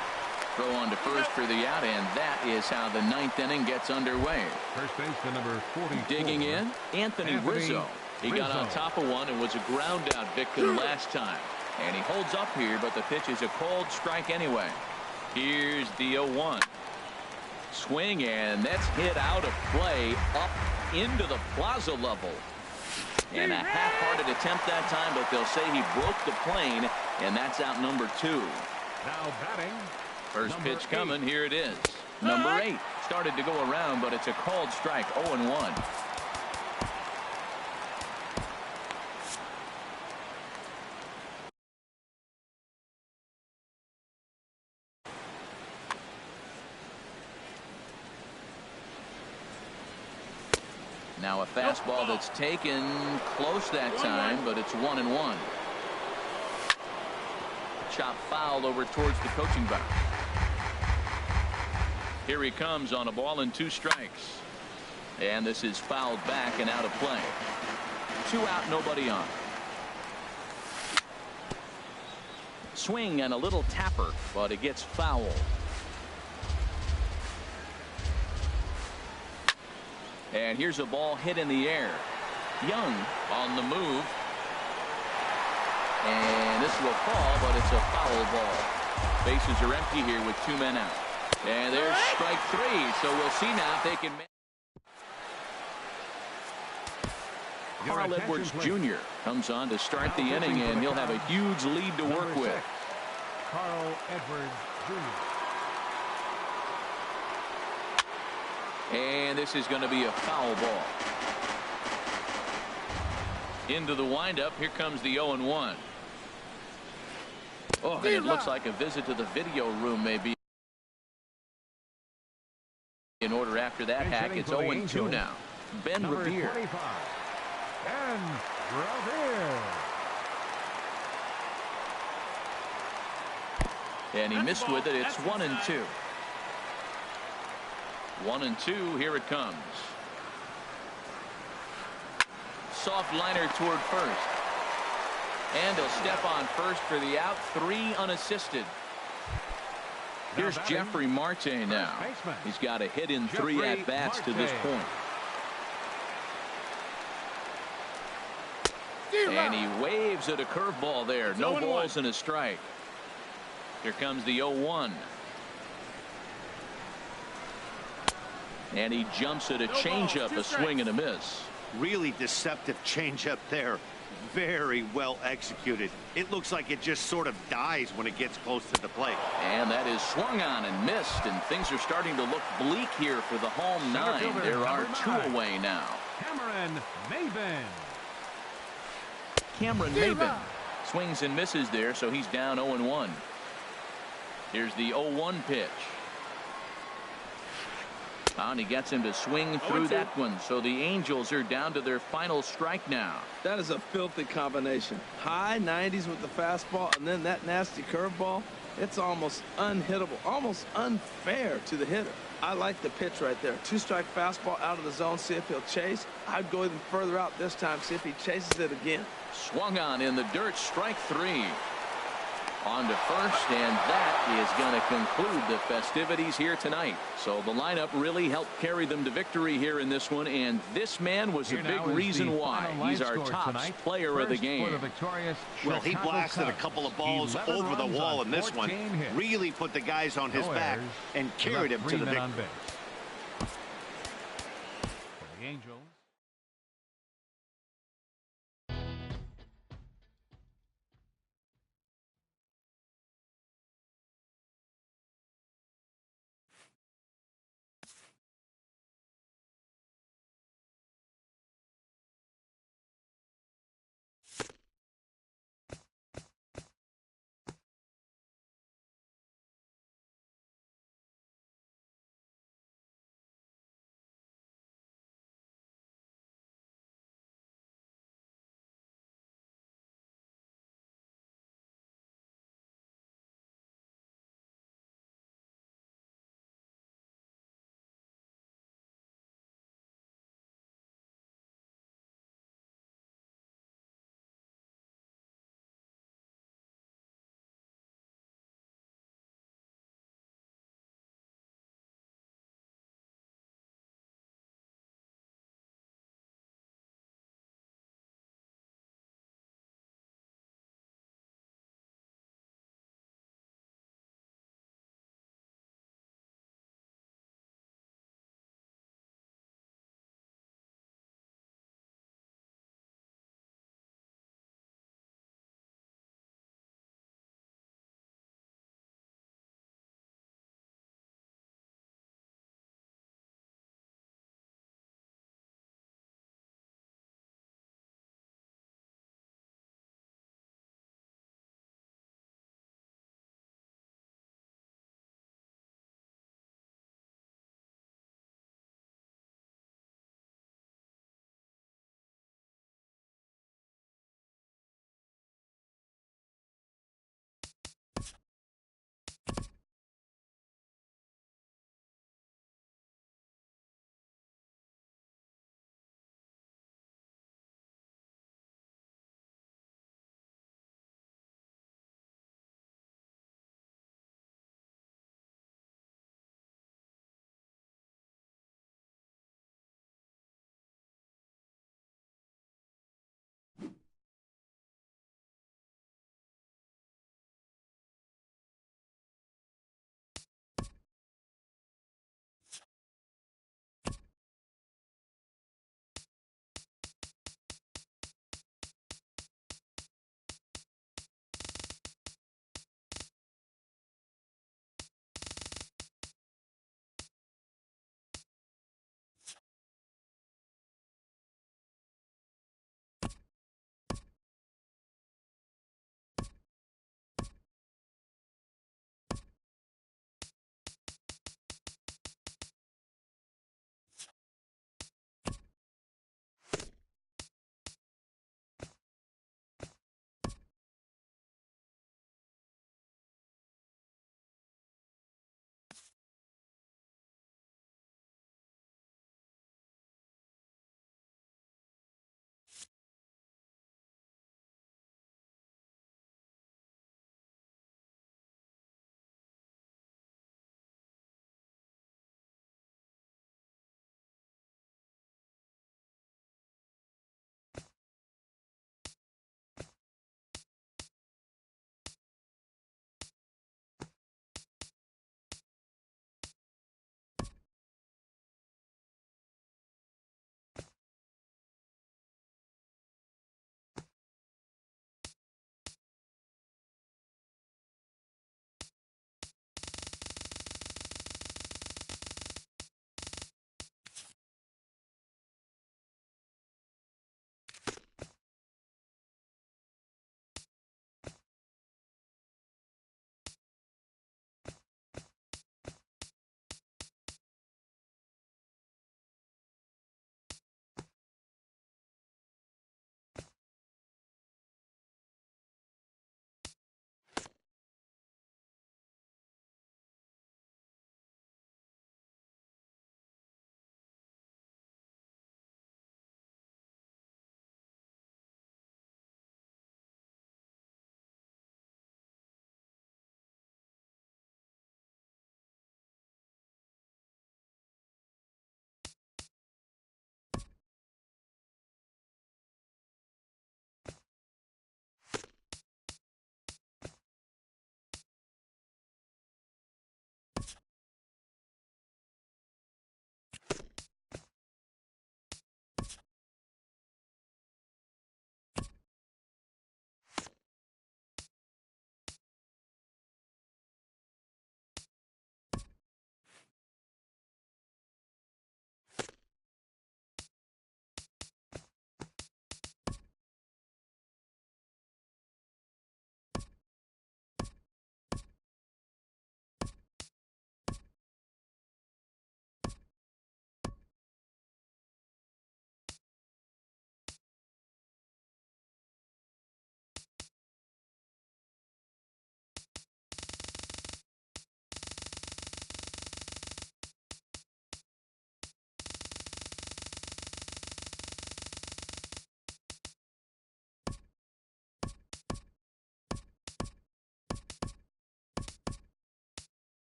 Throw on to first for the out, and that is how the 9th inning gets underway. First baseman number 44. Digging in, Anthony Rizzo. He got on top of one and was a ground out victim last time. And he holds up here, but the pitch is a cold strike anyway. Here's the 0-1. Swing, and that's hit out of play up into the plaza level. And a half-hearted attempt that time, but they'll say he broke the plane, and that's out number 2. Now batting. First pitch coming. Here it is. Number 8 started to go around, but it's a called strike. 0-1. Now a fastball that's taken close that time, but it's 1-1. Chop fouled over towards the coaching box. Here he comes on a ball and 2 strikes. And this is fouled back and out of play. 2 out, nobody on. Swing and a little tapper, but it gets foul. And here's a ball hit in the air. Young on the move. And this will fall, but it's a foul ball. Bases are empty here with 2 men out. And there's strike 3. So we'll see now if they can. Carl Edwards Jr. comes on to start the inning, and he'll have a huge lead to work with. Carl Edwards Jr. And this is going to be a foul ball. Into the windup. Here comes the 0-1. Oh, and it looks like a visit to the video room may be in order after that hack. It's 0-2 now. Ben Revere. Ben Revere. And he missed with it. It's 1-2. 1-2. Here it comes. Soft liner toward first. And he'll step on first for the out. 3 unassisted. Here's Jeffrey Marte now. He's got a hit in 3 at-bats to this point. And he waves at a curveball there. No balls and a strike. Here comes the 0-1. And he jumps at a changeup, a swing and a miss. Really deceptive changeup there. Very well executed. It looks like it just sort of dies when it gets close to the plate. And that is swung on and missed, and things are starting to look bleak here for the home 9. There are 2 away now. Cameron Maybin. Cameron Maybin Swings and misses there, so he's down 0-1. Here's the 0-1 pitch. And he gets him to swing through that one. So the Angels are down to their final strike now. That is a filthy combination. High 90s with the fastball and then that nasty curveball. It's almost unhittable, almost unfair to the hitter. I like the pitch right there. 2-strike fastball out of the zone. See if he'll chase. I'd go even further out this time. See if he chases it again. Swung on in the dirt. Strike 3. On to first, and that is going to conclude the festivities here tonight. So the lineup really helped carry them to victory here in this one, and this man was a big reason why he's our top player of the game. Well, he blasted a couple of balls over the wall in this one, really put the guys on his back and carried him to the victory.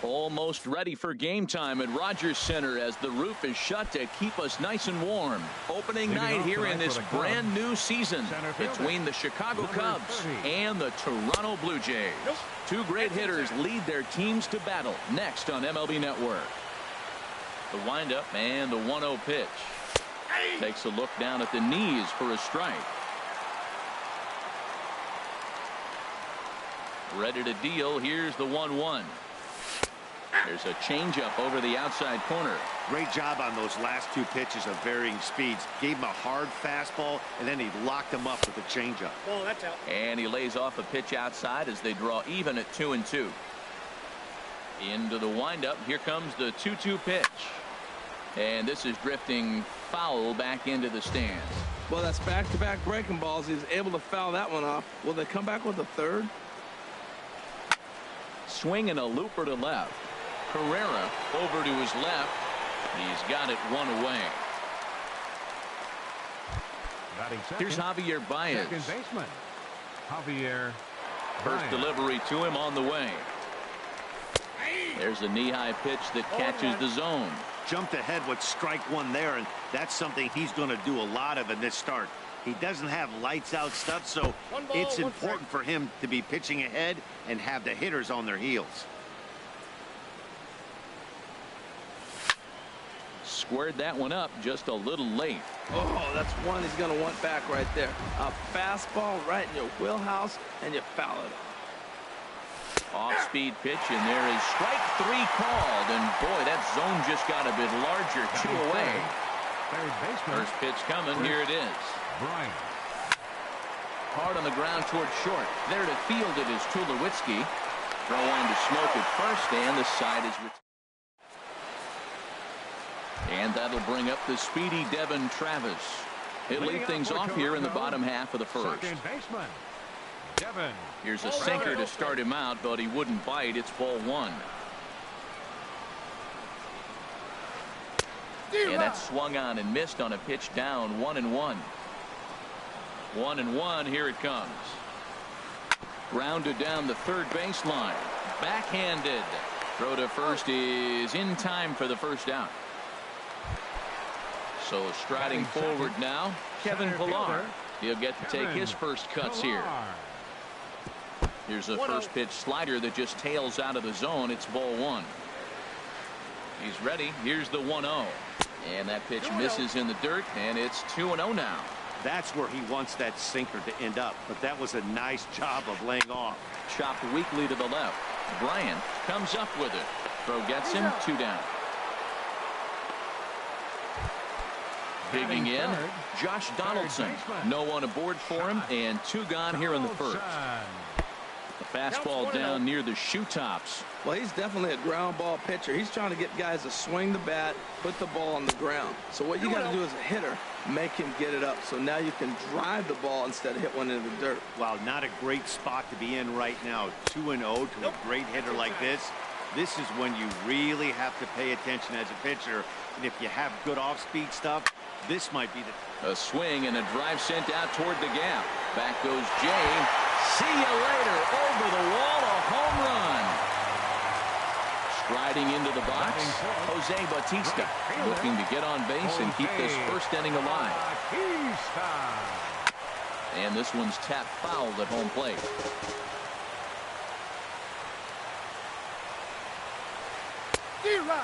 Almost ready for game time at Rogers Center as the roof is shut to keep us nice and warm. Opening night here in this brand new season between the Chicago Cubs and the Toronto Blue Jays. Two great hitters lead their teams to battle next on MLB Network. The windup and the 1-0 pitch. Takes a look down at the knees for a strike. Ready to deal. Here's the 1-1. There's a changeup over the outside corner. Great job on those last two pitches of varying speeds. Gave him a hard fastball, and then he locked him up with a changeup. Oh, that's out. And he lays off a pitch outside as they draw even at 2-2. Into the windup. Here comes the 2-2 pitch. And this is drifting foul back into the stands. Well, that's back-to-back breaking balls. He's able to foul that one off. Will they come back with a third? Swinging a looper to left. Herrera over to his left. He's got it one away. Here's Javier Baez. Second baseman, Javier First Baez. delivery to him on the way. There's a knee-high pitch that catches the zone. Jumped ahead with strike one there, and that's something he's going to do a lot of in this start. He doesn't have lights out stuff, so it's important for him to be pitching ahead and have the hitters on their heels. Squared that one up just a little late. Oh, that's one he's going to want back right there. A fastball right in your wheelhouse, and you foul it. Off-speed pitch, and there is strike three called. And boy, that zone just got a bit larger. Two away. Third baseman, First pitch coming. Here it is. Bryant. Hard on the ground towards short. There to field it is Tulowitzki. Throw on to Smoke at first, and the side is retired. And that'll bring up the speedy Devin Travis. He'll lead things off here in the bottom half of the first. Second baseman, Devin. Here's a sinker to start him out, but he wouldn't bite. It's ball one. And that swung on and missed on a pitch down. 1-1. 1-1. Here it comes. Grounded down the third baseline. Backhanded. Throw to first is in time for the first out. So striding forward now, Kevin Pillar. He'll get to take his first cuts here. Here's a first pitch slider that just tails out of the zone. It's ball one. He's ready. Here's the 1-0. And that pitch misses in the dirt, and it's 2-0 now. That's where he wants that sinker to end up, but that was a nice job of laying off. Chopped weakly to the left. Bryant comes up with it. Throw gets him. 2 down. Digging in, Josh Donaldson. No one aboard for him, and 2 gone here in the first. The fastball down near the shoe tops. Well, he's definitely a ground ball pitcher. He's trying to get guys to swing the bat, put the ball on the ground. So what you got to do as a hitter, make him get it up. So now you can drive the ball instead of hit one into the dirt. Wow, not a great spot to be in right now. 2-0 to a great hitter like this. This is when you really have to pay attention as a pitcher. And if you have good off-speed stuff, this might be the... A swing and a drive sent out toward the gap. Back goes Jay. See you later. Over the wall, a home run. Striding into the box, Jose Bautista looking to get on base and keep this first inning alive. And this one's tapped foul at home plate.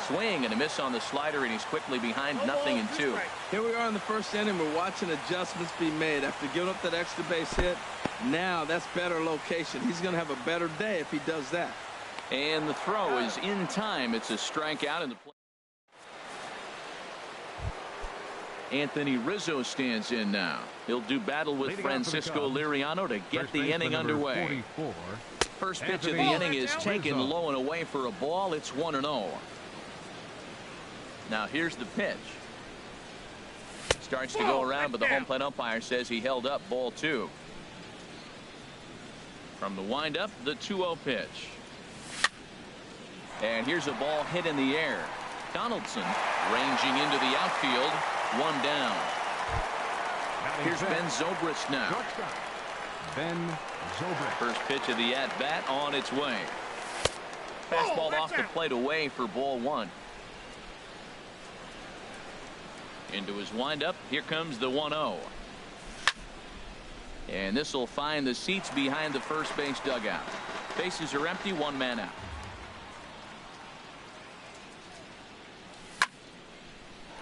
Swing and a miss on the slider, and he's quickly behind 0-2. Here we are in the first inning. We're watching adjustments be made after giving up that extra base hit. Now that's better location. He's going to have a better day if he does that. And the throw is in time. It's a strikeout in the play. Anthony Rizzo stands in now. He'll do battle with Francisco Liriano to get the inning underway. First pitch of the inning is taken low and away for a ball. It's 1-0. Now here's the pitch. Starts to go around, but the home plate umpire says he held up ball 2. From the windup, the 2-0 pitch. And here's a ball hit in the air. Donaldson ranging into the outfield. 1 down. Here's Ben Zobrist now. Ben Zobrist. First pitch of the at-bat on its way. Fastball off the plate away for ball one. Into his windup. Here comes the 1-0. And this will find the seats behind the first base dugout. Bases are empty, one man out.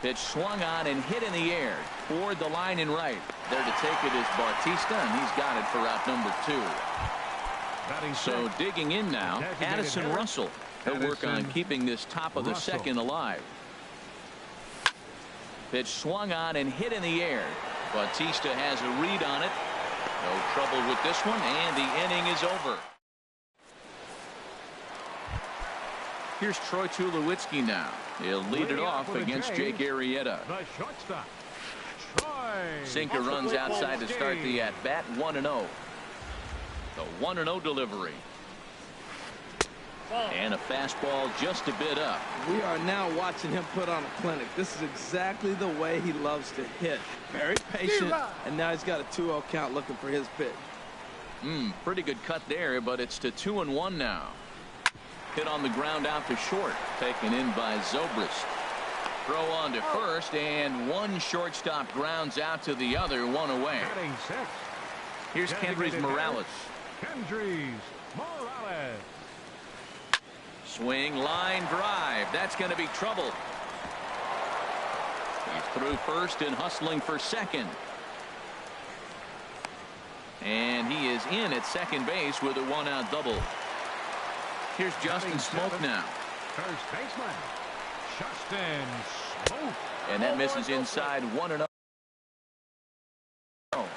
Pitch swung on and hit in the air toward the line and right. There to take it is Bautista, and he's got it for out number 2. So digging in now, Addison Russell. He'll work on keeping this top of the second alive. Pitch swung on and hit in the air. Bautista has a read on it. No trouble with this one, and the inning is over. Here's Troy Tulowitzki now. He'll lead it off against Jake Arrieta. The shortstop, Troy. Sinker runs outside to start the at-bat, 1-0. The 1-0 delivery. And a fastball just a bit up. We are now watching him put on a clinic. This is exactly the way he loves to hit. Very patient, and now he's got a 2-0 count looking for his pitch. Pretty good cut there, but it's to 2-1 now. Hit on the ground out to short. Taken in by Zobrist. Throw on to first, and one shortstop grounds out to the other, one away. Here's Kendrys Morales. Kendrys Morales. Swing, line drive. That's going to be trouble. He's through first and hustling for second. And he is in at second base with a one-out double. Here's Justin Smoke now. First baseman, Justin Smoke. And that misses inside 1-0. Well,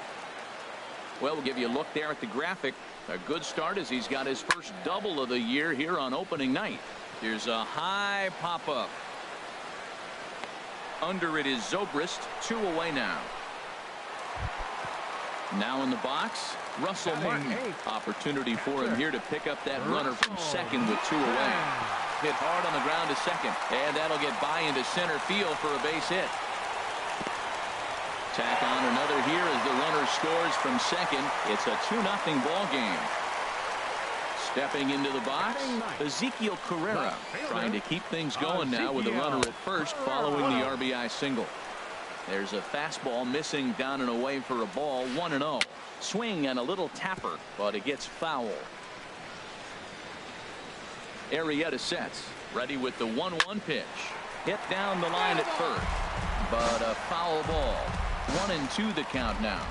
we'll give you a look there at the graphic. A good start as he's got his first double of the year here on opening night. Here's a high pop-up. Under it is Zobrist, 2 away now. Now in the box, Russell Martin. Opportunity for him here to pick up that runner from second with 2 away. Hit hard on the ground to second, and that'll get by into center field for a base hit. Tack on another here as the runner scores from second. It's a 2-0 ball game. Stepping into the box, Ezekiel Carrera trying to keep things going now with a runner at first following the RBI single. There's a fastball missing down and away for a ball, 1-0. Swing and a little tapper, but it gets foul. Arrieta sets, ready with the 1-1 pitch. Hit down the line at first, but a foul ball. 1-2 the count now.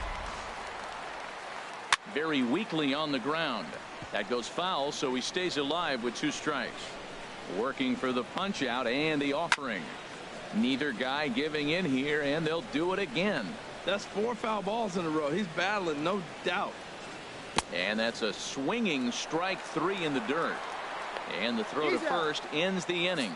Very weakly on the ground. That goes foul, so he stays alive with 2 strikes. Working for the punch out and the offering. Neither guy giving in here, and they'll do it again. That's 4 foul balls in a row. He's battling, no doubt. And that's a swinging strike 3 in the dirt. And the throw to first ends the inning.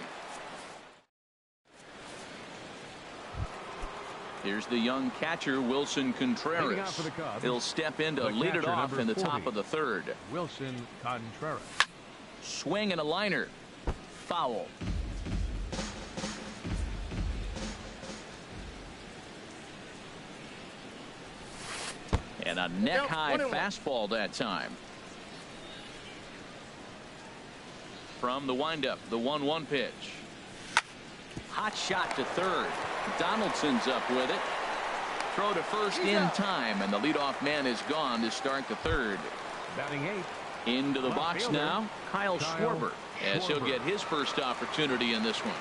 Here's the young catcher, Wilson Contreras. He'll step in to lead it off in the top of the third. Wilson Contreras. Swing and a liner. Foul. And a neck-high fastball that time. From the windup, the 1-1 pitch. Hot shot to third. Donaldson's up with it. Throw to first in time, and the leadoff man is gone to start the third. Batting 8. Into the box now, Kyle Schwarber, as he'll get his first opportunity in this one.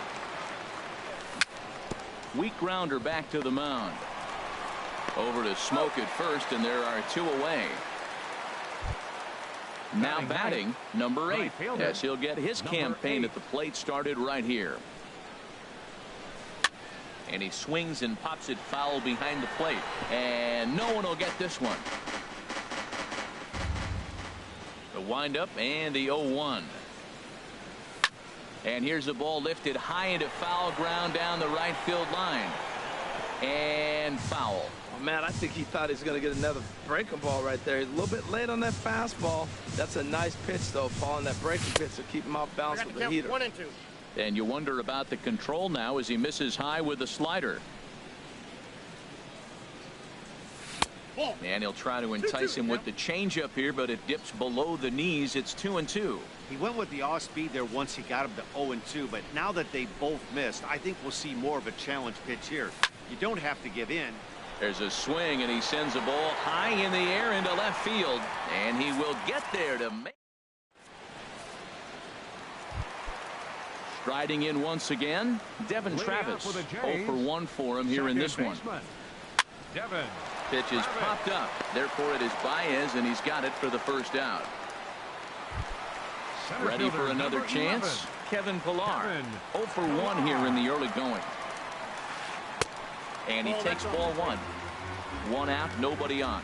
Weak grounder back to the mound. Over to Smoke at first, and there are 2 away. Now batting, number 8, as he'll get his campaign at the plate started right here. And he swings and pops it foul behind the plate. And no one will get this one. The windup and the 0-1. And here's the ball lifted high into foul ground down the right field line. And foul. Oh, man, I think he thought he was going to get another breaking ball right there. He's a little bit late on that fastball. That's a nice pitch, though, following that breaking pitch to keep him off balance with the heater. 1-2. And you wonder about the control now as he misses high with the slider. And he'll try to entice him with the changeup here, but it dips below the knees. It's 2-2. He went with the off speed there once he got him to 0-2, but now that they both missed, I think we'll see more of a challenge pitch here. You don't have to give in. There's a swing, and he sends a ball high in the air into left field, and he will get there to make. Striding in once again, Devin Travis. 0 for 1 for him here in this one. Devin. Pitch is popped up. Therefore, it is Baez, and he's got it for the first out. Ready for another chance? Kevin Pillar. 0 for 1 here in the early going. And he takes ball 1. 1 out, nobody on.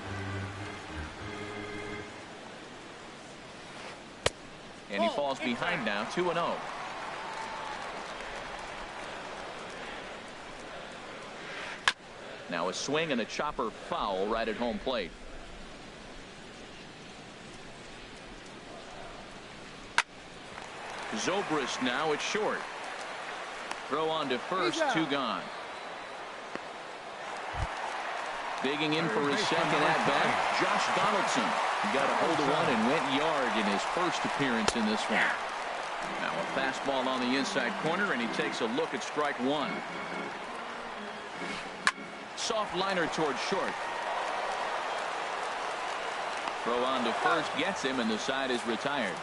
And he falls behind now, 2-0. Now a swing and a chopper foul right at home plate. Zobrist now at short. Throw on to first, 2 gone. Digging in for his second at-bat, Josh Donaldson. He got a hold of one and went yard in his first appearance in this one. Now a fastball on the inside corner, and he takes a look at strike 1. Soft liner towards short. Throw on to first gets him, and the side is retired.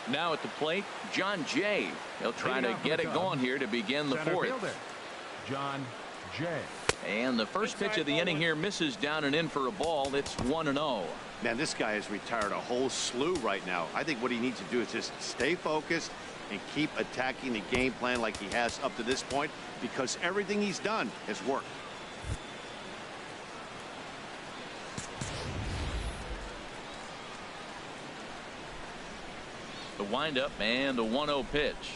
Now at the plate, John Jay. He'll try to get it going here to begin the 4th. John Jay. And the first pitch of the inning here misses down and in for a ball. It's 1-0. Man, this guy has retired a whole slew right now. I think what he needs to do is just stay focused and keep attacking the game plan like he has up to this point, because everything he's done has worked. The windup and the 1-0 pitch.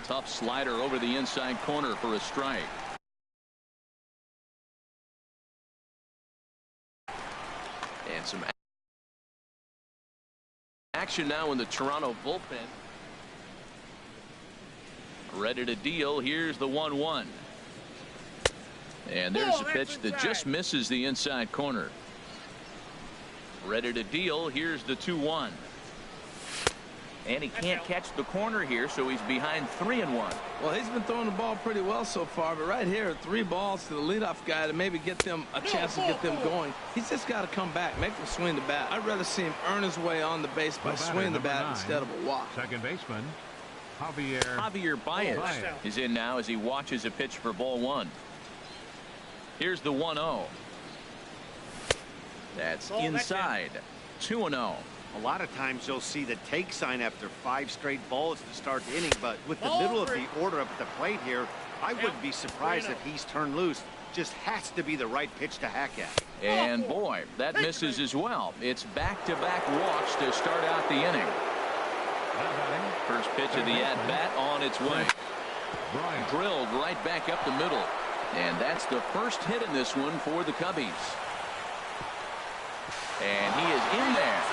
Tough slider over the inside corner for a strike. And some action now in the Toronto bullpen. Ready to deal. Here's the 1-1. And there's a pitch that just misses the inside corner. Ready to deal. Here's the 2-1. And he can't catch the corner here, so he's behind 3-1. Well, he's been throwing the ball pretty well so far, but right here, 3 balls to the leadoff guy to maybe get them a chance to get them going. He's just got to come back, make them swing the bat. I'd rather see him earn his way on the base by swinging the bat instead of a walk. Second baseman, Javier Baez is in now as he watches a pitch for ball 1. Here's the 1-0. That's inside. 2-0. A lot of times you'll see the take sign after 5 straight balls to start the inning, but with the middle of the order up at the plate here, I wouldn't be surprised if he's turned loose. Just has to be the right pitch to hack at. And boy, that misses as well. It's back-to-back walks to start out the inning. First pitch of the at-bat on its way. Drilled right back up the middle. And that's the first hit in this one for the Cubbies. And he is in there.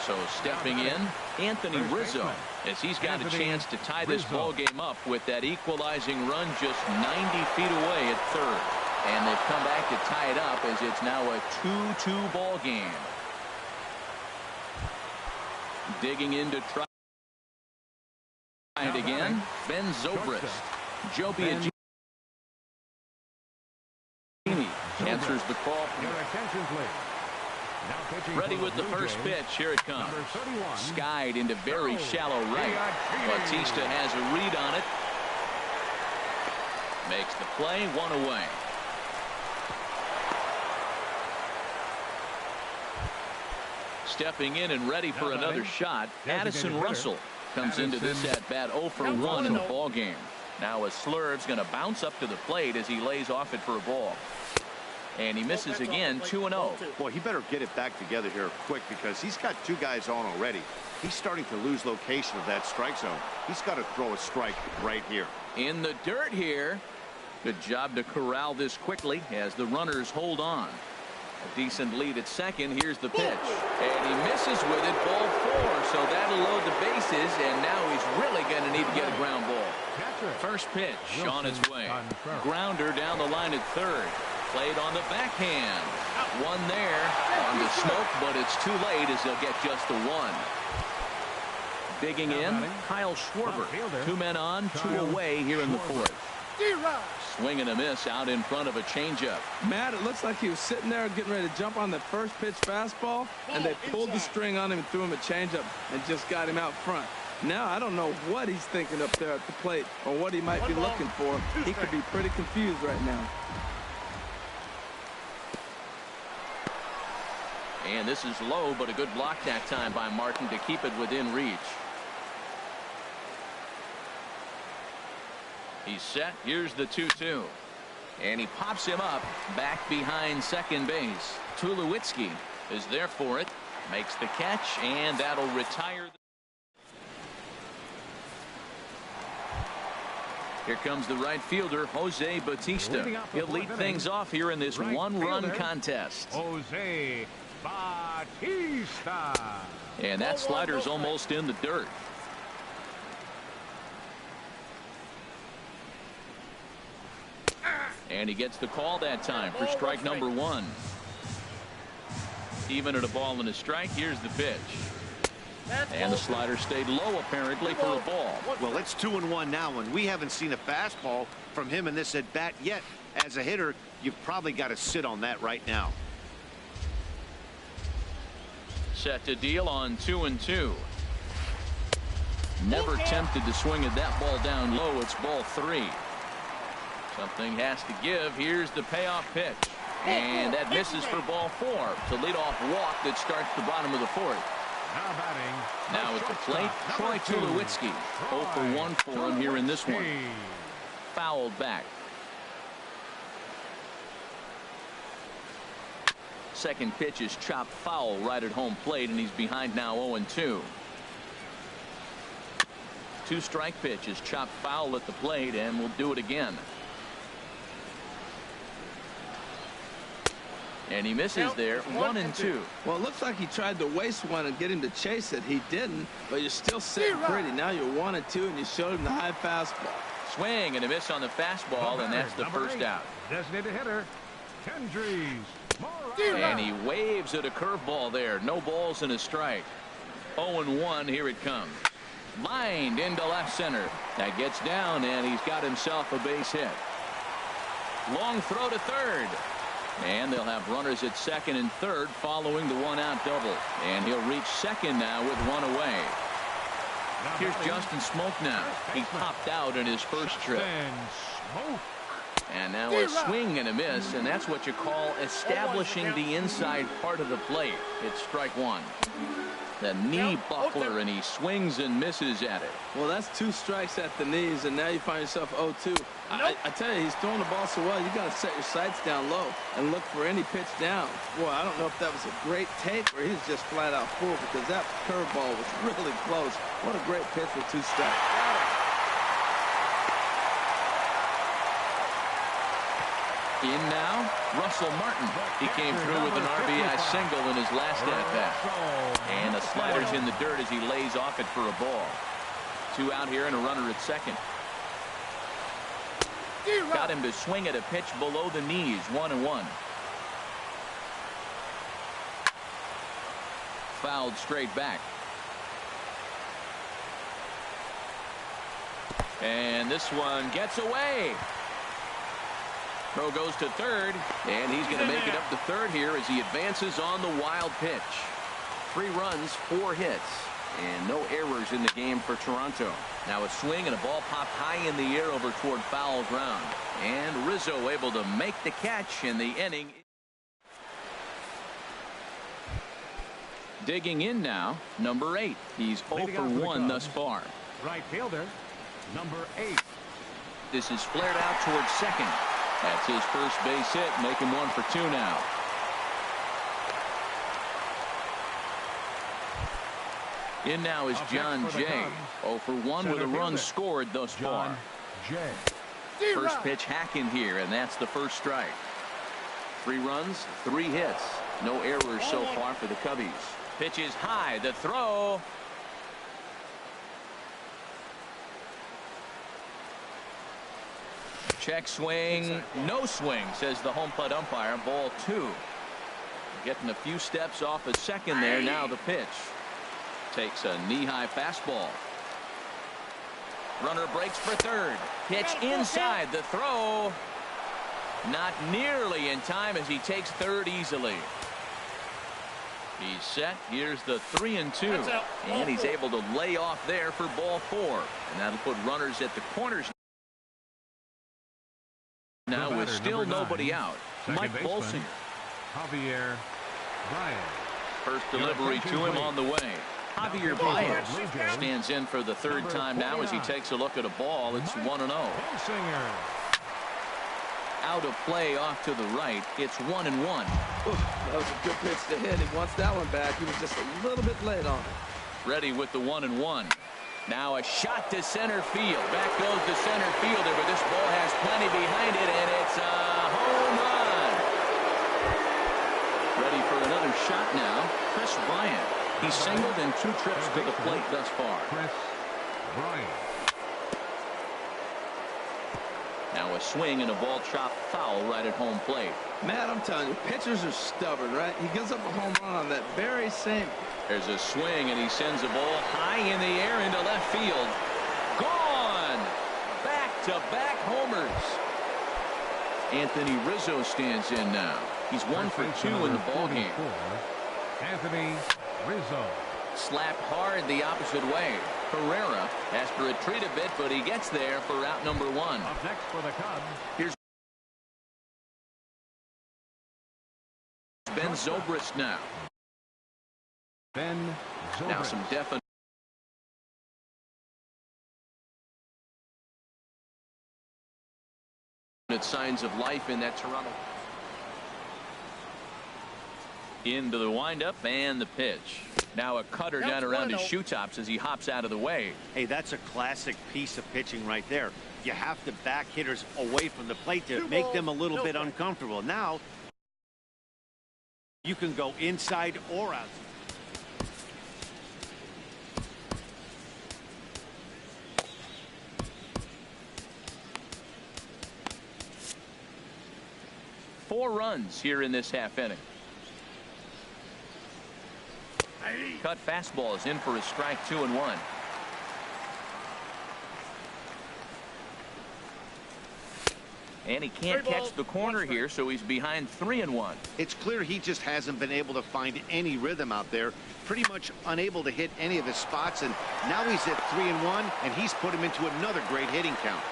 So stepping in, Anthony Rizzo, as he's got a chance to tie this ball game up with that equalizing run just 90 feet away at third. And they've come back to tie it up as it's now a 2-2 ball game. Digging in to try it again, Ben Zobrist. Joe Biagini answers the call. Your attention, please. Ready with the first pitch. Here it comes. Skied into very shallow right. Bautista has a read on it. Makes the play, 1 away. Stepping in and ready for another shot, Addison Russell comes into this at-bat 0 for 1 in the ball game. Now a Slurve's going to bounce up to the plate as he lays off it for a ball. And he misses again, 2-0. Boy, he better get it back together here quick, because he's got 2 guys on already. He's starting to lose location of that strike zone. He's got to throw a strike right here. In the dirt here. Good job to corral this quickly as the runners hold on. A decent lead at second. Here's the pitch. And he misses with it. Ball 4. So that'll load the bases. And now he's really going to need to get a ground ball. First pitch on its way. Grounder down the line at third. Played on the backhand. One there on the smoke, but it's too late as they'll get just the one. Digging in, Kyle Schwarber. 2 men on, 2 away here in the fourth. Swing and a miss out in front of a changeup. Matt, it looks like he was sitting there getting ready to jump on the first pitch fastball, and they pulled the string on him and threw him a changeup and just got him out front. Now, I don't know what he's thinking up there at the plate or what he might be looking for. He could be pretty confused right now. And this is low, but a good block that time by Martin to keep it within reach. He's set. Here's the 2-2. And he pops him up back behind second base. Tulowitzki is there for it. Makes the catch, and that'll retire. Here comes the right fielder, Jose Bautista. He'll lead things off here in this one-run contest. Jose Bautista. And that slider's almost in the dirt. And he gets the call that time for strike number 1. Even at a ball and a strike, here's the pitch. And the slider stayed low apparently for a ball. Well, it's 2-1 now, and we haven't seen a fastball from him in this at bat yet. As a hitter, you've probably got to sit on that right now. Set to deal on 2-2. Never tempted to swing at that ball down low. It's ball 3. Something has to give. Here's the payoff pitch. And that misses for ball 4. To lead off walk that starts the bottom of the fourth. Now at the plate, Troy Tulowitzki. 0 for 1 for him here in this one. Fouled back. Second pitch is chopped foul right at home plate, and he's behind now 0-2. 2 strike pitch is chopped foul at the plate, and we'll do it again. And he misses there. 1-2. Well, it looks like he tried to waste one and get him to chase it. He didn't, but you're still sitting pretty. Now you're 1-2, and you showed him the high fastball. Swing and a miss on the fastball, and that's the first out. Designated hitter, Kendrys. And he waves at a curveball there. No balls and a strike. 0-1. Here it comes. Lined into left center. That gets down, and he's got himself a base hit. Long throw to third. And they'll have runners at second and third following the 1-out double. And he'll reach second now with 1 away. Here's Justin Smoke now. He popped out in his first trip. And now a swing and a miss, and that's what you call establishing the inside part of the plate. It's strike 1. The knee buckler, and he swings and misses at it. Well, that's 2 strikes at the knees, and now you find yourself 0-2. I tell you, he's throwing the ball so well, you got to set your sights down low and look for any pitch down. Boy, I don't know if that was a great take or he's just flat out fooled, because that curveball was really close. What a great pitch with 2 strikes. In now, Russell Martin. He came through with an RBI single in his last at-bat. And the slider's in the dirt as he lays off it for a ball. 2 out here and a runner at second. Got him to swing at a pitch below the knees. 1-1. Fouled straight back. And this one gets away. Throw goes to third, and he's going to make it up to third here as he advances on the wild pitch. 3 runs, 4 hits, and no errors in the game for Toronto. Now a swing and a ball popped high in the air over toward foul ground. And Rizzo able to make the catch in the inning. Digging in now, number 8. He's 0 for 1 thus far. Right fielder, number 8. This is flared out towards second. That's his first base hit, making 1 for 2 now. In now is John Jay. 0 for 1 with a run scored thus far. First pitch hacking here, and that's the first strike. 3 runs, 3 hits. No errors so far for the Cubbies. Pitch is high. The throw. Check swing. No swing, says the home plate umpire. Ball 2. Getting a few steps off a second there. Now the pitch. Takes a knee-high fastball. Runner breaks for third. Pitch inside. The throw. Not nearly in time as he takes third easily. He's set. Here's the 3-2. And he's able to lay off there for ball 4. And that'll put runners at the corners now with still nobody out. Mike Bolsinger. Javier Bryant. First delivery to him on the way. Javier Bryant stands in for the 3rd time now as he takes a look at a ball. It's 1-0. Out of play off to the right. It's 1-1. That was a good pitch to hit. He wants that one back. He was just a little bit late on it. Ready with the 1-1. Now a shot to center field. Back goes the center fielder, but this ball has plenty behind it, and it's a home run. Ready for another shot now. Chris Bryant. He's singled in 2 trips to the plate thus far. Chris Bryant. Now a swing and a ball chopped foul right at home plate. Matt, I'm telling you, pitchers are stubborn, right? He gives up a home run on that very same. There's a swing, and he sends a ball high in the air into left field. Gone! Back-to-back homers. Anthony Rizzo stands in now. He's 1 for 2 in the ballgame. Anthony Rizzo. Slapped hard the opposite way. Herrera has to retreat a bit, but he gets there for out number 1. Up next for the Cubs. Here's Ben Zobrist now. Ben Zobrist. Now some definite signs of life in that Toronto. Into the windup and the pitch. Now a cutter down around his shoe tops as he hops out of the way. Hey, that's a classic piece of pitching right there. You have to back hitters away from the plate to make them a little bit uncomfortable. Now you can go inside or outside. Four runs here in this half inning. Cut fastball is in for a strike, 2-1. And he can't catch the corner here, so he's behind 3-1. It's clear he just hasn't been able to find any rhythm out there. Pretty much unable to hit any of his spots, and now he's at 3-1, and he's put him into another great hitting count.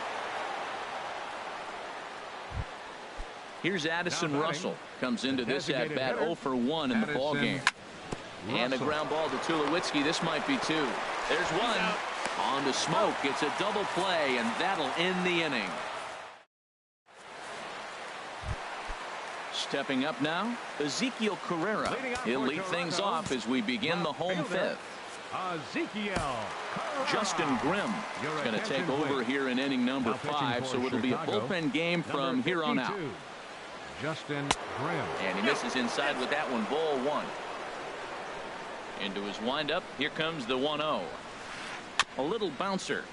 Here's Addison Russell. Comes into this at bat 0 for 1 in the ball game. And a ground ball to Tulowitzki. This might be 2. There's 1. On to Smoke. It's a double play, and that'll end the inning. Stepping up now, Ezekiel Carrera. He'll lead things off as we begin the home 5th. Ezekiel Justin Grimm is going to take over here in inning number 5, so it'll be a bullpen game from here on out. Justin Grimm. And he misses inside with that one. Ball 1. Into his windup. Here comes the 1-0. A little bouncer.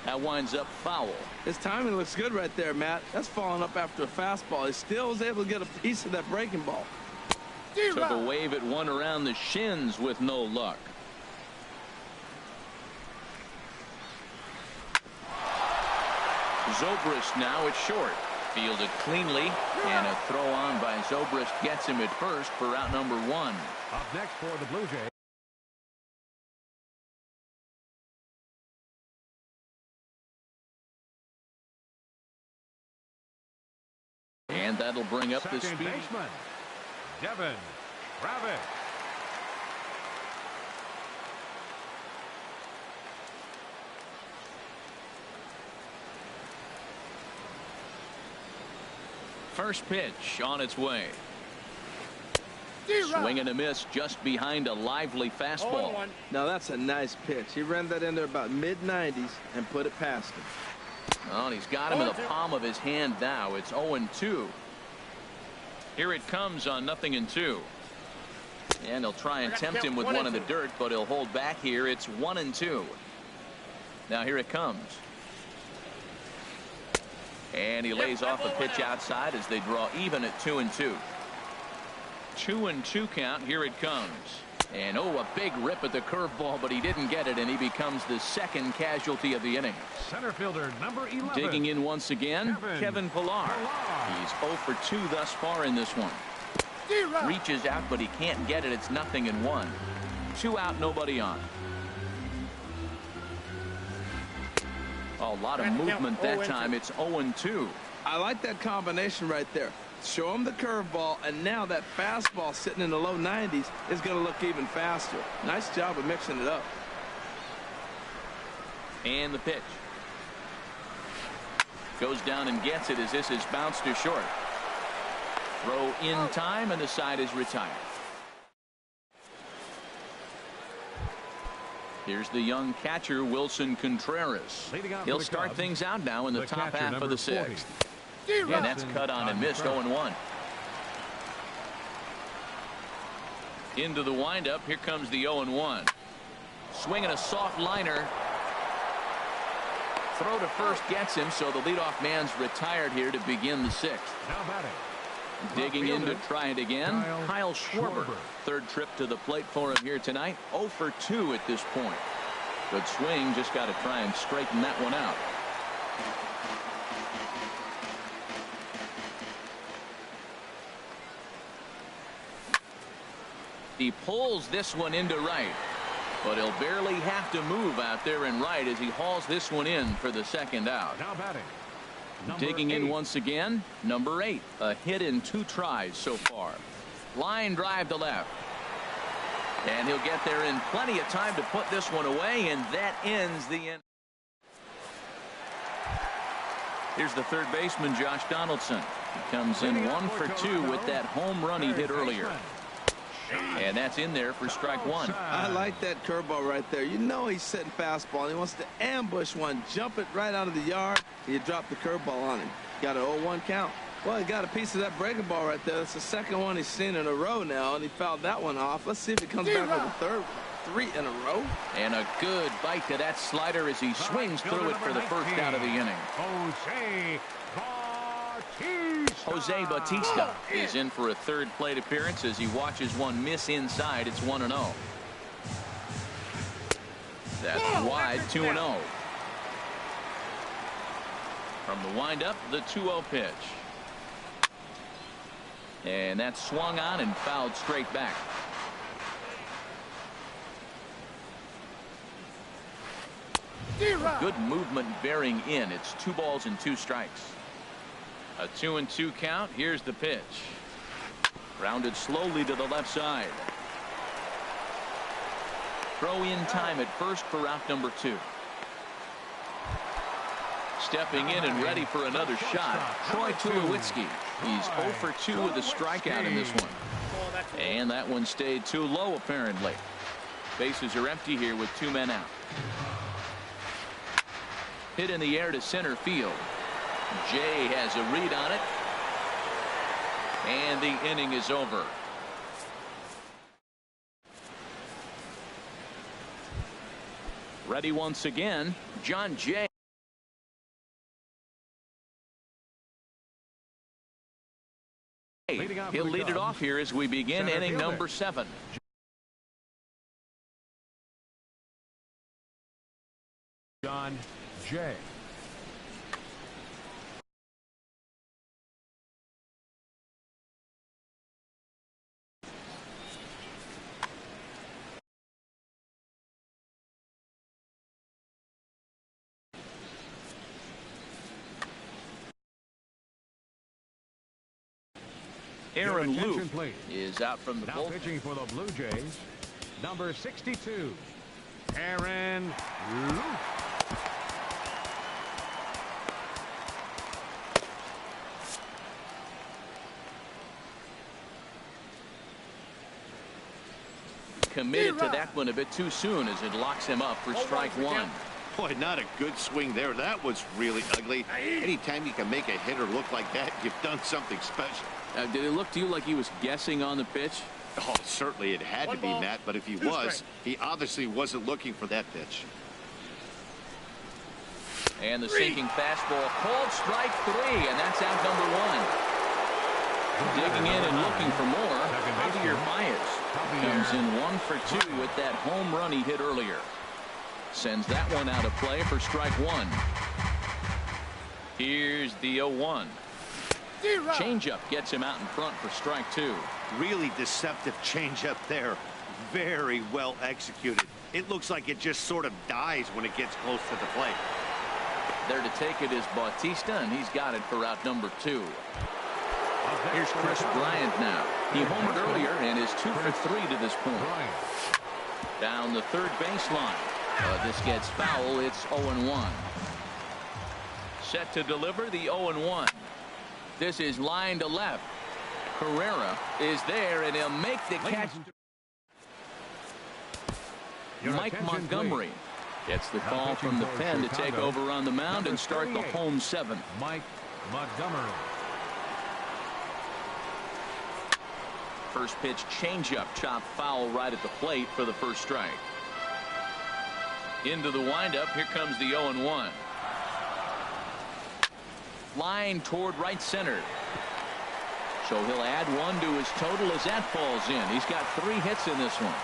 That winds up foul. His timing looks good right there, Matt. That's falling up after a fastball. He still was able to get a piece of that breaking ball. Took a wave at one around the shins with no luck. Zobrist now at short. Fielded cleanly, and a throw on by Zobrist gets him at first for out number 1. Up next for the Blue Jays. And that'll bring up the speed. Baseman, Devin Rabbit. First pitch on its way. Swing and a miss just behind a lively fastball. Now that's a nice pitch. He ran that in there about mid-90s and put it past him. Well, and he's got him in the palm of his hand now. It's 0-2. Here it comes on 0-2. And he'll try and tempt him with one in the dirt, but he'll hold back here. It's 1-2. Now here it comes. And he lays off a pitch outside as they draw even at 2-2. 2-2 count. Here it comes. And a big rip at the curveball, but he didn't get it, and he becomes the second casualty of the inning. Center fielder number 11. Digging in once again, Kevin Pillar. He's 0 for 2 thus far in this one. Reaches out, but he can't get it. It's 0-1. 2 out, nobody on. A lot of movement that time. It's 0-2. I like that combination right there. Show him the curveball, and now that fastball sitting in the low 90s is going to look even faster. Nice job of mixing it up. And the pitch. Goes down and gets it as this is bounced to short. Throw in time, and the side is retired. Here's the young catcher, Wilson Contreras. He'll start things out now in the top half of the 6th. And that's cut on and missed. 0-1. Into the windup. Here comes the 0-1. Swinging a soft liner. Throw to first gets him, so the leadoff man's retired here to begin the 6th. Now batting. Digging in to try it again, Kyle Schwarber. Third trip to the plate for him here tonight. 0 for 2 at this point. Good swing. Just got to try and straighten that one out. He pulls this one into right, but he'll barely have to move out there in right as he hauls this one in for the second out. Now batting. Digging in once again, number 8. A hit in 2 tries so far. Line drive to left. And he'll get there in plenty of time to put this one away, and that ends the end. Here's the third baseman, Josh Donaldson. He comes in 1 for 2 with that home run he hit earlier. And that's in there for strike 1. I like that curveball right there. You know he's setting fastball, and he wants to ambush one, jump it right out of the yard, and you drop the curveball on him. Got an 0-1 count. Well, he got a piece of that breaking ball right there. It's the second one he's seen in a row now, and he fouled that one off. Let's see if he comes back with a third. 3 in a row. And a good bite to that slider as he swings through it for the first out of the inning. Jose Bautista is in for a third plate appearance as he watches one miss inside. It's 1-0. That's wide. 2-0. From the windup, the 2-0 pitch. And that's swung on and fouled straight back. Good movement bearing in. It's 2 balls and 2 strikes. A 2-2 count. Here's the pitch. Grounded slowly to the left side. Throw in time at first for out number 2. Stepping in and ready for another shot, Troy Tulowitzki. He's 0 for 2 with a strikeout in this one. And that one stayed too low apparently. Bases are empty here with 2 men out. Hit in the air to center field. Jay has a read on it. And the inning is over. Ready once again, John Jay. He'll lead it off here as we begin inning number 7. John Jay. Aaron Luke is out from the now bullpen. Pitching for the Blue Jays, number 62, Aaron Luke. Committed to that one a bit too soon as it locks him up for strike 1. Boy, not a good swing there. That was really ugly. Anytime you can make a hitter look like that, you've done something special. Did it look to you like he was guessing on the pitch? Oh, certainly it had to be, Matt, but if he was, he obviously wasn't looking for that pitch. And the sinking fastball called strike 3, and that's out number 1. Digging in and looking for more, Javier Baez comes in 1 for 2 with that home run he hit earlier. Sends that one out of play for strike 1. Here's the 0-1. Changeup gets him out in front for strike 2. Really deceptive changeup there. Very well executed. It looks like it just sort of dies when it gets close to the plate. There to take it is Bautista, and he's got it for out number 2. Here's Chris Bryant now. He homered earlier and is 2 for 3 to this point. Down the third baseline. This gets foul. It's 0-1. Set to deliver the 0-1. This is line to left. Carrera is there, and he'll make the catch. Mike Montgomery gets the call from the pen to take over on the mound and start the home 7th. Mike Montgomery. First pitch changeup, chopped foul right at the plate for the first strike. Into the windup. Here comes the 0-1. Line toward right center. So he'll add 1 to his total as that falls in. He's got 3 hits in this one.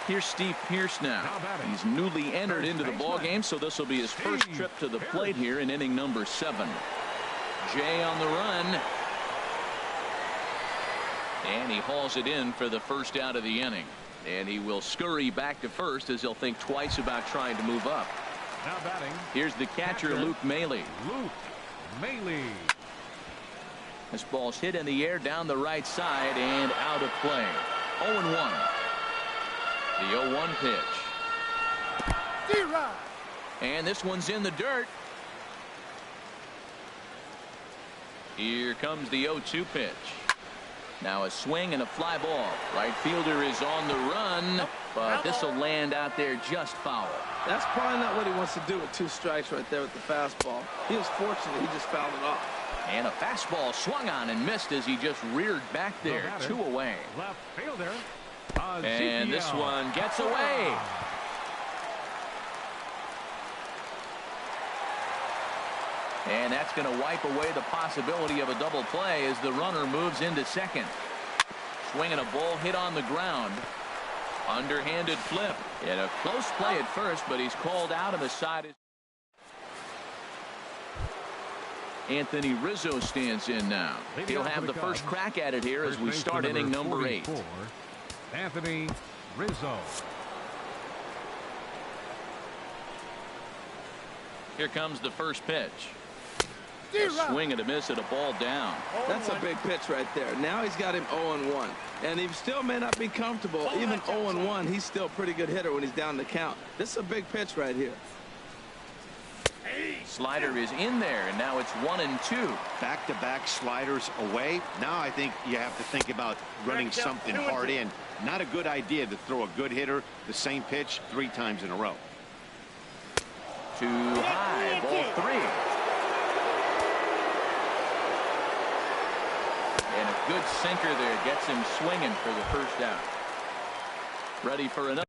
Here's Steve Pearce now. He's newly entered into the ballgame, so this will be his first trip to the plate here in inning number 7. Jay on the run. And he hauls it in for the first out of the inning. And he will scurry back to first as he'll think twice about trying to move up. Now batting. Here's the catcher, Luke Maile. Luke Maile. This ball's hit in the air down the right side and out of play. 0-1. The 0-1 pitch. And this one's in the dirt. Here comes the 0-2 pitch. Now a swing and a fly ball. Right fielder is on the run, but this will land out there just foul. That's probably not what he wants to do with 2 strikes right there with the fastball. He was fortunate he just fouled it off. And a fastball swung on and missed as he just reared back there. 2 away. Left fielder. And this one gets away. And that's going to wipe away the possibility of a double play as the runner moves into second. Swinging a ball hit on the ground. Underhanded flip. And a close play at first, but he's called out on the side. Anthony Rizzo stands in now. He'll have the first crack at it here as we start inning number 8. Anthony Rizzo. Here comes the first pitch. A swing and a miss at a ball down. That's a big pitch right there. Now he's got him 0-1. And he still may not be comfortable. Even 0-1, he's still a pretty good hitter when he's down the count. This is a big pitch right here. Slider is in there, and now it's 1-2. Back-to-back sliders away. Now I think you have to think about running something hard in. Not a good idea to throw a good hitter the same pitch 3 times in a row. Too high. Ball 3. And a good sinker there gets him swinging for the first out. Ready for another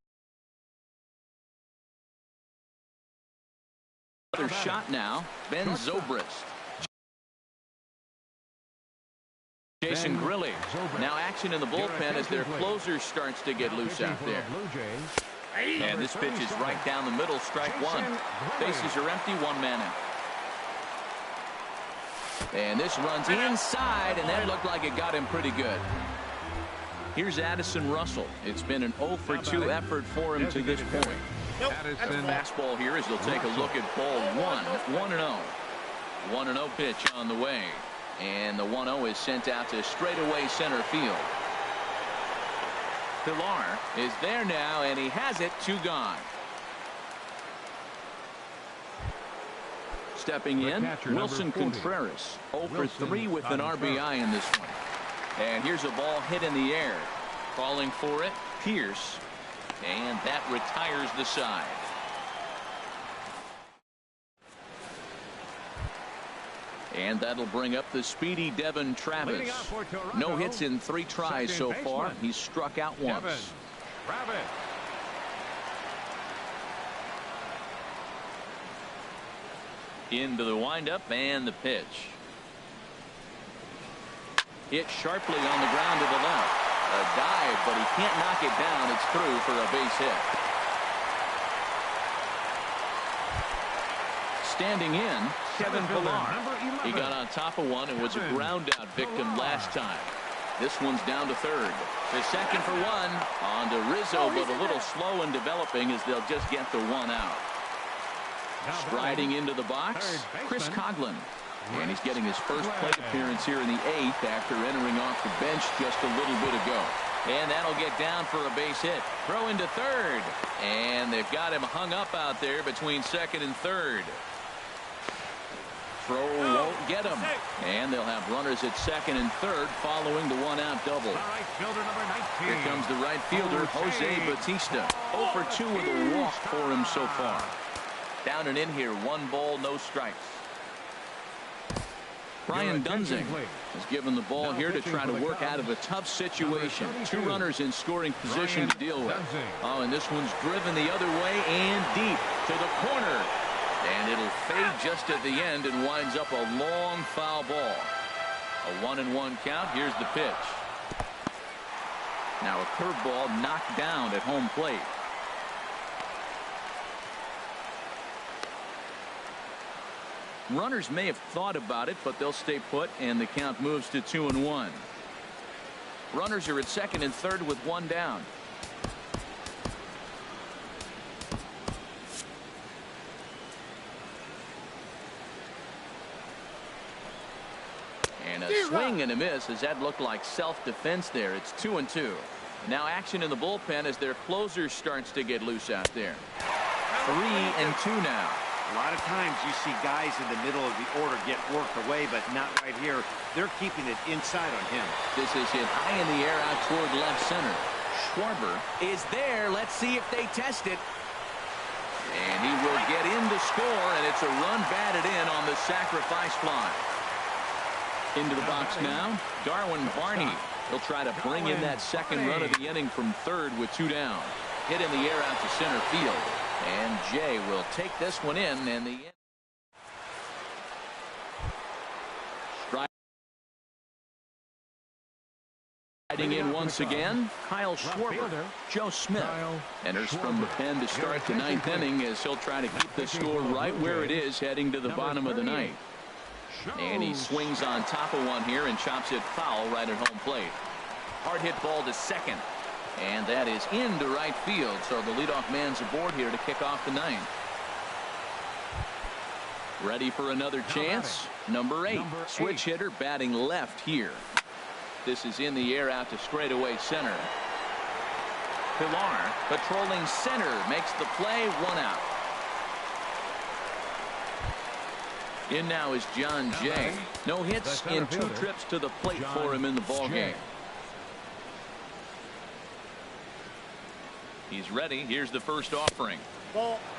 shot now. Ben Zobrist. Jason Grilli. Now action in the bullpen as their closer starts to get loose out there. And this pitch is right down the middle. Strike 1. Bases are empty. 1 man out. And this runs inside, and that looked like it got him pretty good. Here's Addison Russell. It's been an 0 for 2 effort for him to this point. Fastball here as they'll take a look at ball 1. 1-0. 1-0 pitch on the way. And the 1-0 is sent out to straightaway center field. Pilar is there now, and he has it. 2 gone. Stepping in, Wilson Contreras. 0 for 3 with an RBI in this one. And here's a ball hit in the air. Calling for it, Pierce. And that retires the side. And that'll bring up the speedy Devin Travis. Leading off for Toronto, No hits in 3 tries so second far. baseman, He's struck out once. Devin Travis. Into the windup and the pitch. Hit sharply on the ground to the left. A dive, but he can't knock it down. It's through for a base hit. Standing in, Kevin Pillar. He got on top of one and was a ground out victim last time. This one's down to third. The second for one. On to Rizzo, but a little slow in developing as they'll just get the one out. Striding into the box, Chris Coghlan. And he's getting his first plate appearance here in the 8th after entering off the bench just a little bit ago. And that'll get down for a base hit. Throw into third. And they've got him hung up out there between second and third. Throw won't get him. And they'll have runners at second and third following the one-out double. Here comes the right fielder, Jose Bautista. 0 for 2 with a walk for him so far. Down and in here, 1 ball, no strikes. Brian Dunsing has given the ball here to try to work out of a tough situation. 2 runners in scoring position to deal with. Oh, and this one's driven the other way and deep to the corner. And it'll fade just at the end and winds up a long foul ball. A 1-1 count. Here's the pitch. Now a curveball knocked down at home plate. Runners may have thought about it, but they'll stay put, and the count moves to 2-1. Runners are at second and third with 1 down. And a swing and a miss as that looked like self-defense there. It's 2-2. Now action in the bullpen as their closer starts to get loose out there. 3-2 now. A lot of times you see guys in the middle of the order get worked away, but not right here. They're keeping it inside on him. This is hit high in the air out toward left center. Schwarber is there. Let's see if they test it. And he will get in to score, and it's a run batted in on the sacrifice fly. Into the box now, Darwin Barney. He'll try to bring in that second run of the inning from third with 2 down. Hit in the air out to center field. And Jay will take this one in, and the striding in once again, Kyle Schwarber. Joe Smith enters from the pen to start the 9th inning as he'll try to keep the score right where it is heading to the bottom of the 9th. And he swings on top of one here and chops it foul right at home plate. Hard hit ball to second. And that is into right field, so the leadoff man's aboard here to kick off the 9th. Ready for another chance? Number 8, switch hitter batting left here. This is in the air out to straightaway center. Pilar patrolling center makes the play, 1 out. In now is John Jay. No hits in 2 trips to the plate for him in the ballgame. He's ready. Here's the first offering.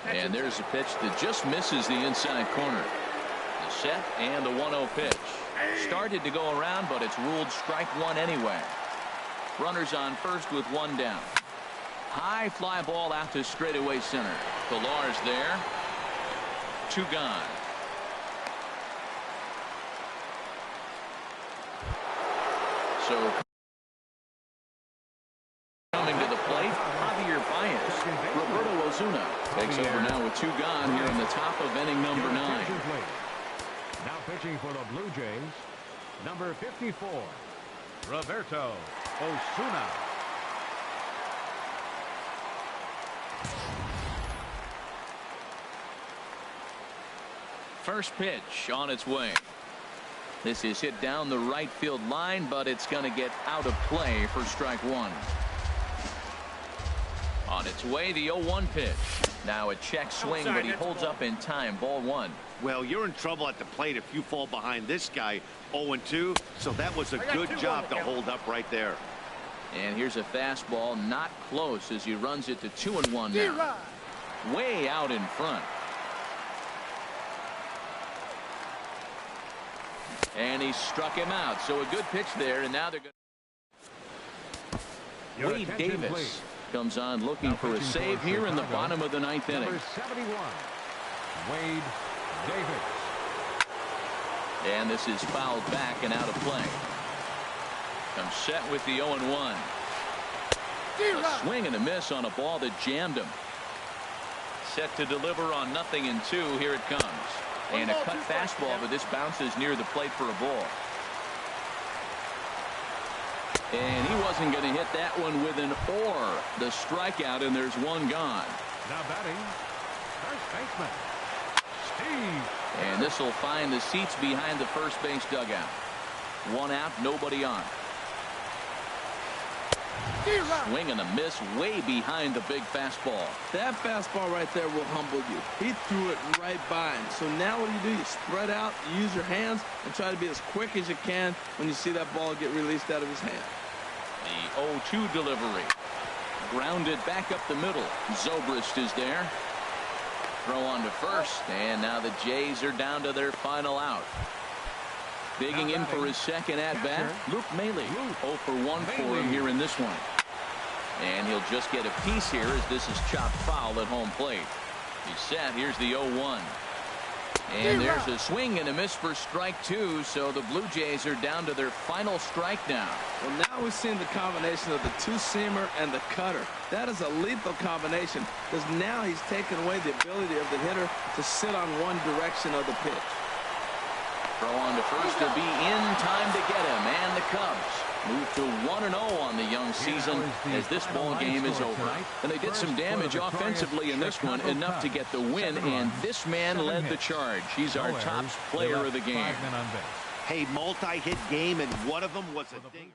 And there's a pitch that just misses the inside corner. The set and the 1-0 pitch. Started to go around, but it's ruled strike 1 anyway. Runners on first with 1 down. High fly ball out to straightaway center. Pilar's there. 2 gone. So coming to the plate, Javier Baez. Roberto Osuna takes over now with 2 gone here in the top of inning number 9. Now pitching for the Blue Jays, number 54, Roberto Osuna. First pitch on its way. This is hit down the right field line, but it's going to get out of play for strike 1. On its way, the 0-1 pitch. Now a check swing, but he holds up in time. Ball 1. Well, you're in trouble at the plate if you fall behind this guy. 0-2, so that was a good job to hold up right there. And here's a fastball, not close as he runs it to 2-1 now. Way out in front. And he struck him out. So a good pitch there, and now they're going to... Wade Davis comes on looking for a save here in the bottom of the ninth inning. Number 71, Wade Davis. And this is fouled back and out of play. Comes set with the 0-1. A swing and a miss on a ball that jammed him. Set to deliver on 0-2. Here it comes. And a cut fastball, but this bounces near the plate for a ball. And he wasn't going to hit that one with an or. The strikeout, and there's one gone. Now batting, first baseman, Steve. And this will find the seats behind the first base dugout. One out, nobody on. Swing and a miss way behind the big fastball. That fastball right there will humble you. He threw it right by him. So now what do? You spread out, you use your hands, and try to be as quick as you can when you see that ball get released out of his hand. The 0-2 delivery. Grounded back up the middle. Zobrist is there. Throw on to first, and now the Jays are down to their final out. Digging in for his second at-bat, Luke Maile. 0 for 1 for him here in this one. And he'll just get a piece here as this is chopped foul at home plate. He's set. Here's the 0-1. And there's a swing and a miss for strike 2, so the Blue Jays are down to their final strike now. Well, now we've seen the combination of the two-seamer and the cutter. That is a lethal combination because now he's taken away the ability of the hitter to sit on one direction of the pitch. Throw on to first to be in time to get him, and the Cubs move to 1-0 on the young season as this ball game is over. And they did some damage offensively in this one, enough to get the win, and this man led the charge. He's our top player of the game. Hey, multi-hit game, and one of them was a dinger.